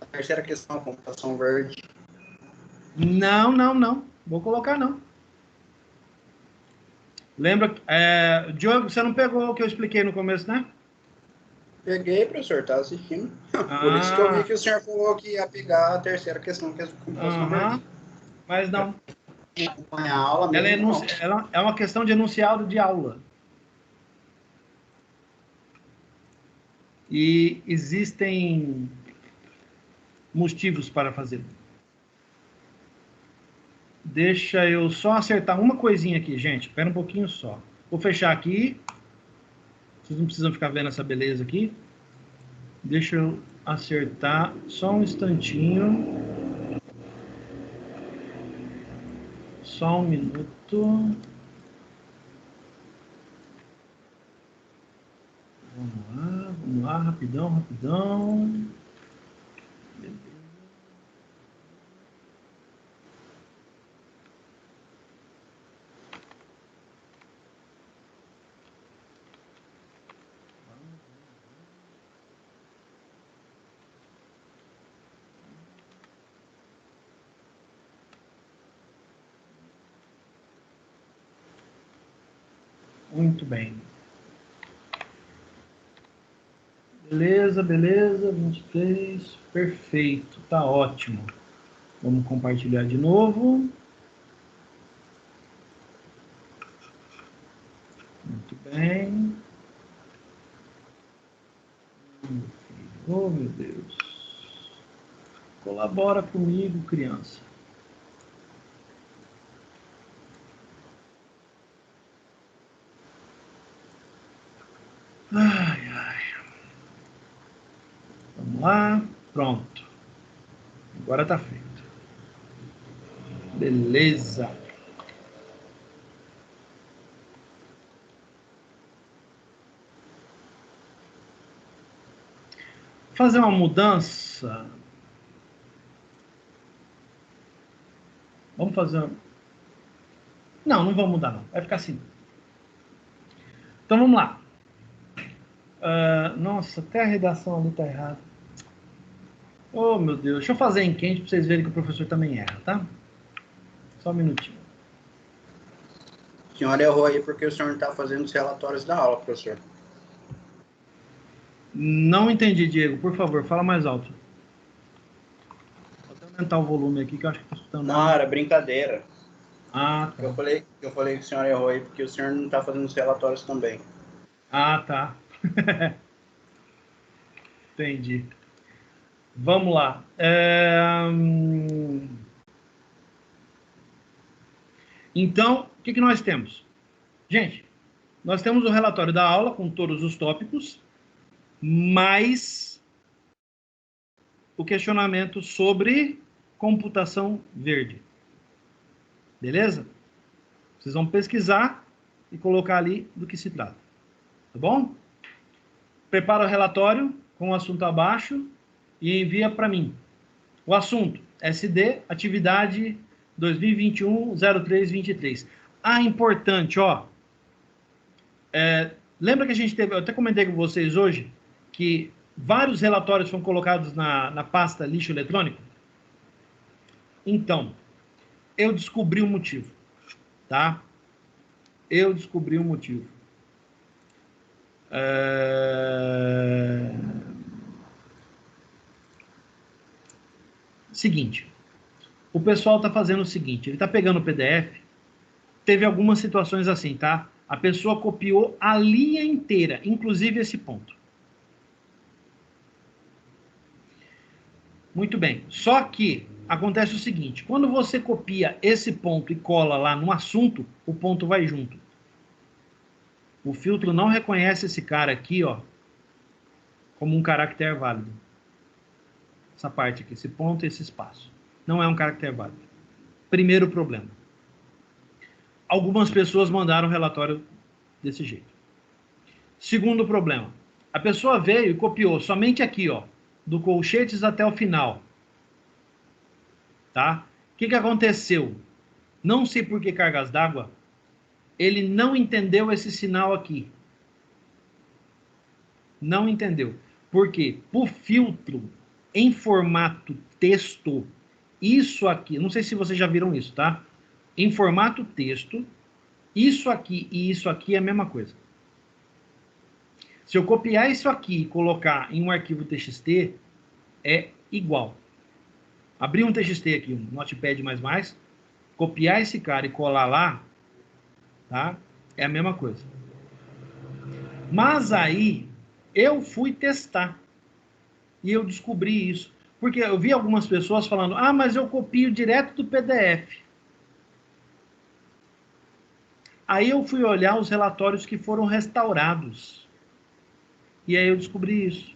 A terceira questão, a computação verde. Não. Vou colocar, não. Lembra, Diogo, você não pegou o que eu expliquei no começo, né? Peguei, professor, tá assistindo. Por isso que eu vi que o senhor falou que ia pegar a terceira questão, que é a computação verde. Mas não. Acompanhar a aula mesmo, ela é uma questão de enunciado de aula. E existem motivos para fazer. Deixa eu só acertar uma coisinha aqui, gente. Espera um pouquinho só. Vou fechar aqui. Vocês não precisam ficar vendo essa beleza aqui. Deixa eu acertar só um instantinho. Só um minuto. Vamos lá, rapidão, rapidão. Muito bem. Beleza, beleza, 23, perfeito, tá ótimo. Vamos compartilhar de novo. Muito bem. Oh, meu Deus. Colabora comigo, criança. Ai, ai. Vamos lá. Pronto. Agora tá feito. Beleza. Fazer uma mudança. Vamos fazer. Não, não vamos mudar, não. Vai ficar assim. Então vamos lá. Nossa, até a redação ali tá errada. Oh, meu Deus. Deixa eu fazer em quente para vocês verem que o professor também erra, tá? Só um minutinho. O senhor errou aí porque o senhor não está fazendo os relatórios da aula, professor. Não entendi, Diego. Por favor, fala mais alto. Vou até aumentar o volume aqui, que eu acho que tá escutando. Não, era brincadeira. Ah, tá. Eu falei que o senhor errou aí porque o senhor não está fazendo os relatórios também. Ah, tá. Entendi. Vamos lá. Então, o que nós temos? Gente, nós temos o relatório da aula com todos os tópicos, mais o questionamento sobre computação verde. Beleza? Vocês vão pesquisar e colocar ali do que se trata. Tá bom? Prepara o relatório com o assunto abaixo e envia para mim. O assunto, SD, atividade 2021-03-23. Ah, importante, ó. Lembra que a gente teve, eu até comentei com vocês hoje, que vários relatórios foram colocados na pasta lixo eletrônico? Então, eu descobri o motivo, tá? Eu descobri o motivo. Seguinte, o pessoal está fazendo o seguinte, ele está pegando o PDF, teve algumas situações assim, tá? A pessoa copiou a linha inteira, inclusive esse ponto. Muito bem, só que acontece o seguinte, quando você copia esse ponto e cola lá no assunto, o ponto vai junto. O filtro não reconhece esse cara aqui, ó, como um caractere válido. Essa parte aqui, esse ponto e esse espaço. Não é um caractere válido. Primeiro problema. Algumas pessoas mandaram relatório desse jeito. Segundo problema. A pessoa veio e copiou somente aqui, ó, do colchetes até o final. Tá? O que aconteceu? Não sei por que cargas d'água. Ele não entendeu esse sinal aqui. Não entendeu. Por quê? Por filtro em formato texto, isso aqui, não sei se vocês já viram isso, tá? Em formato texto, isso aqui e isso aqui é a mesma coisa. Se eu copiar isso aqui e colocar em um arquivo TXT, é igual. Abrir um TXT aqui, um Notepad++, copiar esse cara e colar lá, tá? É a mesma coisa. Mas aí, eu fui testar. E eu descobri isso. Porque eu vi algumas pessoas falando, ah, mas eu copio direto do PDF. Aí eu fui olhar os relatórios que foram restaurados. E aí eu descobri isso.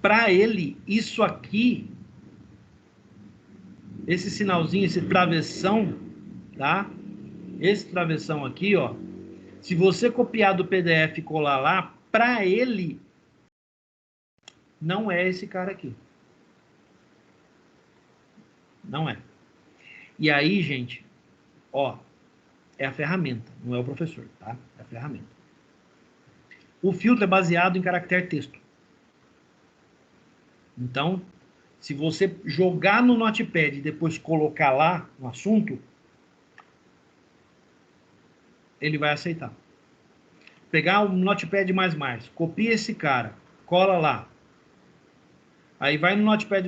Para ele, isso aqui, esse sinalzinho, esse travessão, tá? Esse travessão aqui, ó. Se você copiar do PDF e colar lá, para ele, não é esse cara aqui. Não é. E aí, gente, ó, é a ferramenta, não é o professor, tá? É a ferramenta. O filtro é baseado em caractere texto. Então, se você jogar no Notepad e depois colocar lá no assunto, ele vai aceitar. Pegar o Notepad++, copia esse cara, cola lá. Aí vai no Notepad++,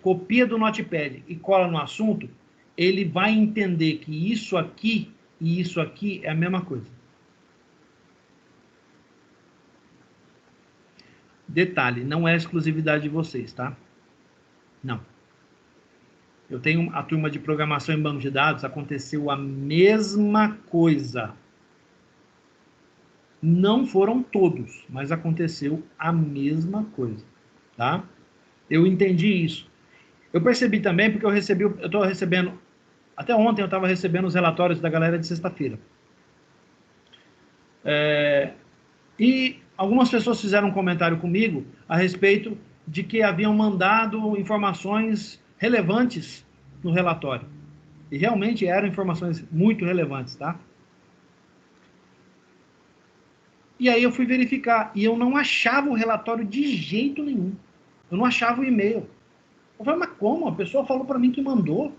copia do Notepad e cola no assunto, ele vai entender que isso aqui e isso aqui é a mesma coisa. Detalhe, não é exclusividade de vocês, tá? Não. Eu tenho a turma de programação em banco de dados, aconteceu a mesma coisa. Não foram todos, mas aconteceu a mesma coisa, tá? Eu entendi isso. Eu percebi também, porque eu estou recebendo, até ontem eu estava recebendo os relatórios da galera de sexta-feira. E algumas pessoas fizeram um comentário comigo a respeito de que haviam mandado informações relevantes no relatório. E realmente eram informações muito relevantes, tá? E aí eu fui verificar, e eu não achava o relatório de jeito nenhum. Eu não achava o e-mail. Eu falei, mas como? A pessoa falou para mim que mandou.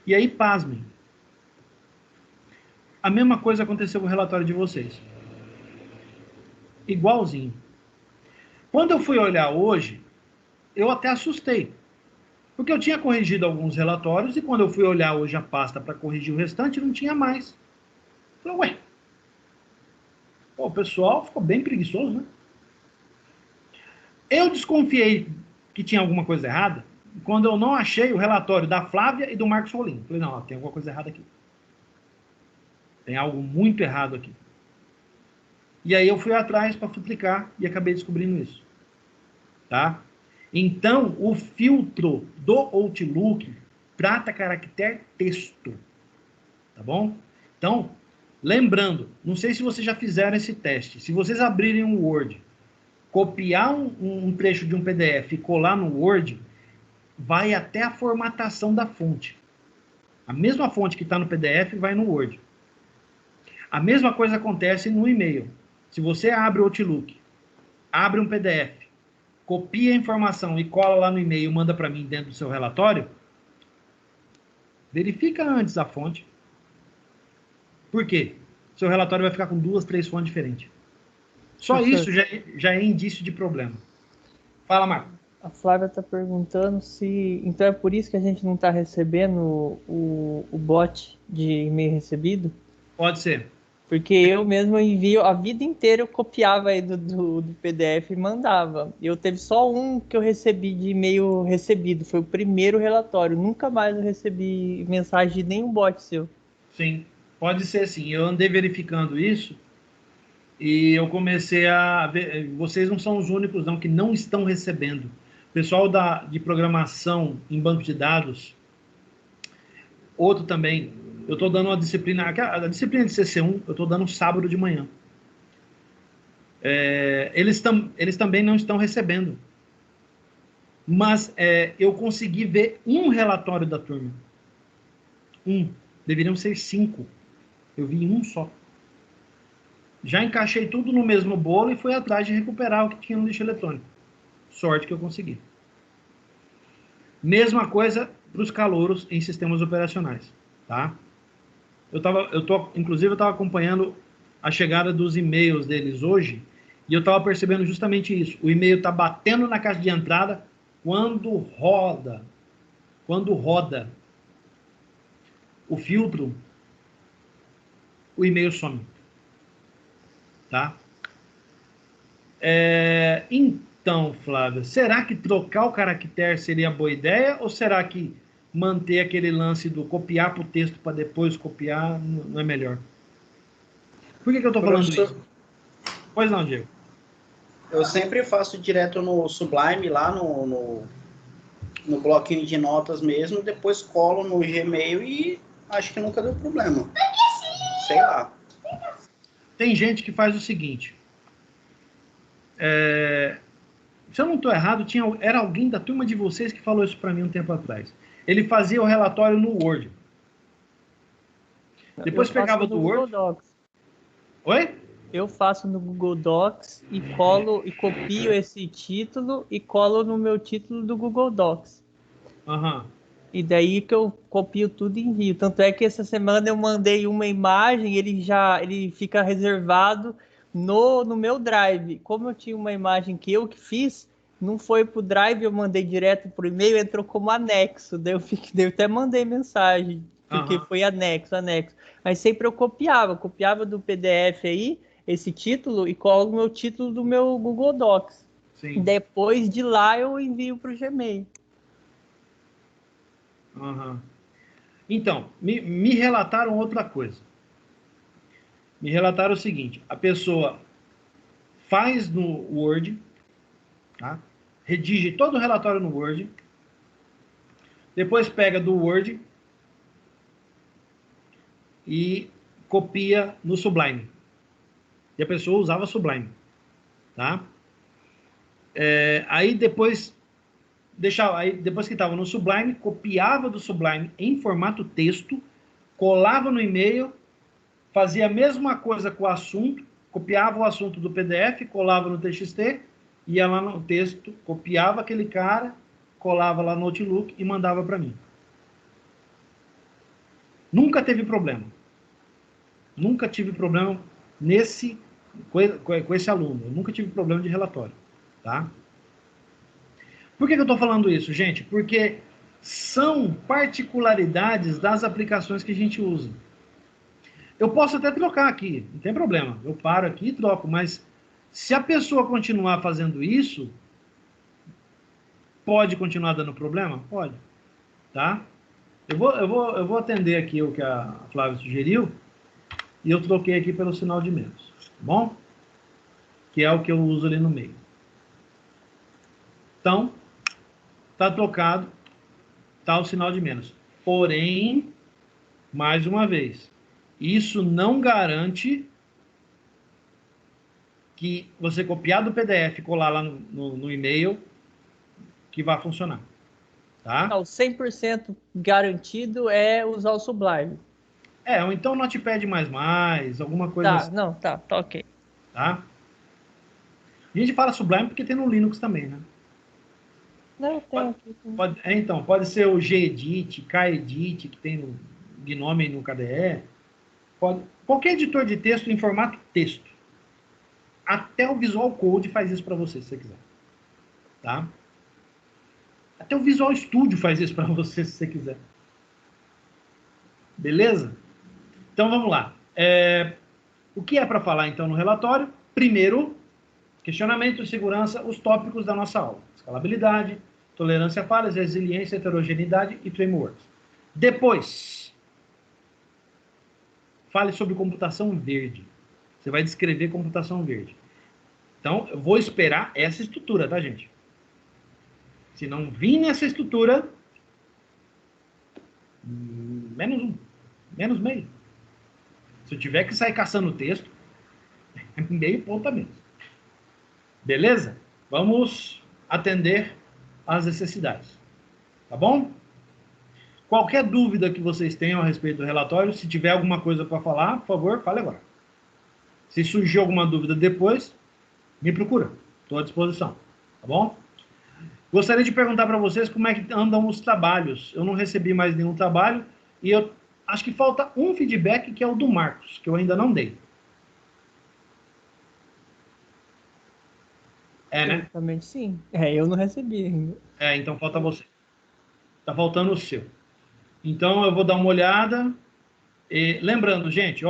E aí, pasmem. A mesma coisa aconteceu com o relatório de vocês. Igualzinho. Quando eu fui olhar hoje, eu até assustei. Porque eu tinha corrigido alguns relatórios e quando eu fui olhar hoje a pasta para corrigir o restante, não tinha mais. Eu falei, ué. Pô, o pessoal ficou bem preguiçoso, né? Eu desconfiei que tinha alguma coisa errada quando eu não achei o relatório da Flávia e do Marcos Rolim. Falei, não, tem alguma coisa errada aqui. Tem algo muito errado aqui. E aí eu fui atrás para duplicar e acabei descobrindo isso. Tá? Então, o filtro do Outlook trata caractere texto. Tá bom? Então, lembrando, não sei se vocês já fizeram esse teste. Se vocês abrirem um Word, copiar um trecho de um PDF e colar no Word, vai até a formatação da fonte. A mesma fonte que está no PDF vai no Word. A mesma coisa acontece no e-mail. Se você abre o Outlook, abre um PDF, copia a informação e cola lá no e-mail e manda para mim dentro do seu relatório, verifica antes a fonte. Por quê? Seu relatório vai ficar com 2, 3 fontes diferentes. Só isso já é indício de problema. Fala, Marco. A Flávia está perguntando se... Então é por isso que a gente não está recebendo o bot de e-mail recebido? Pode ser. Porque eu mesmo envio... A vida inteira eu copiava aí do PDF e mandava. Eu teve só um que eu recebi de e-mail recebido. Foi o primeiro relatório. Nunca mais eu recebi mensagem de nenhum bot seu. Sim, pode ser sim. Eu andei verificando isso e eu comecei a ver... Vocês não são os únicos não que não estão recebendo. O pessoal de programação em banco de dados, outro também, eu estou dando uma disciplina, a disciplina de CC1, eu estou dando sábado de manhã. Eles também não estão recebendo. Mas eu consegui ver um relatório da turma. Deveriam ser 5. Eu vi um só. Já encaixei tudo no mesmo bolo e fui atrás de recuperar o que tinha no lixo eletrônico. Sorte que eu consegui. Mesma coisa para os calouros em sistemas operacionais, tá? Inclusive, eu estava acompanhando a chegada dos e-mails deles hoje e eu estava percebendo justamente isso. O e-mail está batendo na caixa de entrada quando roda o filtro, o e-mail some, tá? Então, Flávia, será que trocar o caractere seria boa ideia ou será que manter aquele lance do copiar para o texto para depois copiar, não é melhor. Por que eu estou falando isso? Pois não, Diego. Eu sempre faço direto no Sublime, lá no bloquinho de notas mesmo, depois colo no Gmail e acho que nunca deu problema. Sei lá. Tem gente que faz o seguinte. Se eu não estou errado, era alguém da turma de vocês que falou isso para mim um tempo atrás. Ele fazia o relatório no Word. Depois pegava do Word. Docs. Oi? Eu faço no Google Docs e colo e copio esse título e colo no meu título do Google Docs. Uhum. E daí que eu copio tudo e envio. Tanto é que essa semana eu mandei uma imagem, ele fica reservado no meu Drive. Como eu tinha uma imagem que eu fiz, não foi pro Drive, eu mandei direto pro e-mail, entrou como anexo. Daí eu até mandei mensagem, porque foi anexo. Mas sempre eu copiava do PDF aí, esse título, e colo o meu título do meu Google Docs. Sim. Depois de lá eu envio pro Gmail. Uhum. Então, me relataram outra coisa. Me relataram o seguinte: a pessoa faz no Word, tá? Redige todo o relatório no Word, depois pega do Word e copia no Sublime. E a pessoa usava Sublime, tá? Aí depois depois que estava no Sublime, copiava do Sublime em formato texto, colava no e-mail, fazia a mesma coisa com o assunto, copiava o assunto do PDF, colava no TXT, ia lá no texto, copiava aquele cara, colava lá no Outlook e mandava para mim. Nunca teve problema. Nunca tive problema com esse aluno. Eu nunca tive problema de relatório, tá? Por que eu estou falando isso, gente? Porque são particularidades das aplicações que a gente usa. Eu posso até trocar aqui, não tem problema. Eu paro aqui e troco, mas se a pessoa continuar fazendo isso, pode continuar dando problema? Pode, tá? Eu vou atender aqui o que a Flávia sugeriu e eu troquei aqui pelo sinal de menos, tá bom? Que é o que eu uso ali no meio. Então, tá trocado, tá o sinal de menos. Porém, mais uma vez, isso não garante que você copiar do PDF e colar lá no e-mail que vai funcionar. Tá? Não, 100% garantido é usar o Sublime. Ou então Notepad++, alguma coisa assim. Não, tá ok. Tá? A gente fala Sublime porque tem no Linux também, né? Não, tem aqui. Então, pode ser o Gedit, Kedit, que tem no Gnome e no KDE. Qualquer editor de texto em formato texto. Até o Visual Code faz isso para você, se você quiser. Tá? Até o Visual Studio faz isso para você, se você quiser. Beleza? Então, vamos lá. O que é para falar, então, no relatório? Primeiro, questionamento, segurança, os tópicos da nossa aula. Escalabilidade, tolerância a falhas, resiliência, heterogeneidade e frameworks. Depois, fale sobre computação verde. Você vai descrever computação verde. Então, eu vou esperar essa estrutura, tá, gente? Se não vir nessa estrutura, menos 1, menos meio. Se eu tiver que sair caçando o texto, meio ponto a menos. Beleza? Vamos atender às necessidades. Tá bom? Qualquer dúvida que vocês tenham a respeito do relatório, se tiver alguma coisa para falar, por favor, fale agora. Se surgir alguma dúvida depois, me procura. Estou à disposição. Tá bom? Gostaria de perguntar para vocês como é que andam os trabalhos. Eu não recebi mais nenhum trabalho e eu acho que falta um feedback, que é o do Marcos, que eu ainda não dei. Né? Exatamente, sim. Eu não recebi ainda. Então falta você. Tá faltando o seu. Então eu vou dar uma olhada. Lembrando, gente,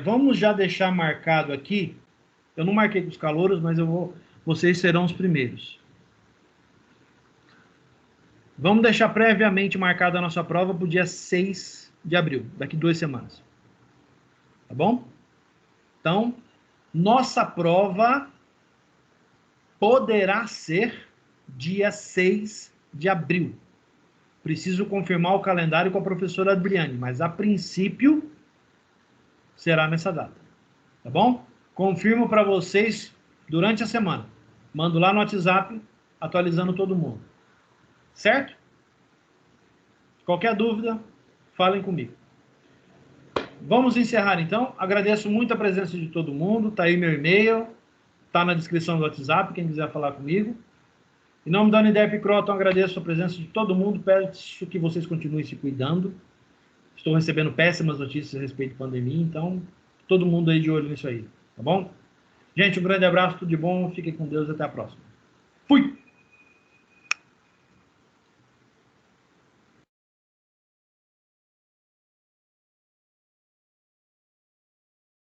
vamos já deixar marcado aqui. Eu não marquei com os calouros, mas vocês serão os primeiros. Vamos deixar previamente marcada a nossa prova para o dia 6 de abril, daqui 2 semanas. Tá bom? Então, nossa prova poderá ser dia 6 de abril. Preciso confirmar o calendário com a professora Adriane, mas a princípio será nessa data. Tá bom? Confirmo para vocês durante a semana. Mando lá no WhatsApp, atualizando todo mundo. Certo? Qualquer dúvida, falem comigo. Vamos encerrar então. Agradeço muito a presença de todo mundo. Tá aí meu e-mail, tá na descrição do WhatsApp, quem quiser falar comigo. Em nome da Unidep Croton, agradeço a presença de todo mundo. Peço que vocês continuem se cuidando. Estou recebendo péssimas notícias a respeito da pandemia, então todo mundo aí de olho nisso aí, tá bom? Gente, um grande abraço, tudo de bom, fiquem com Deus e até a próxima. Fui!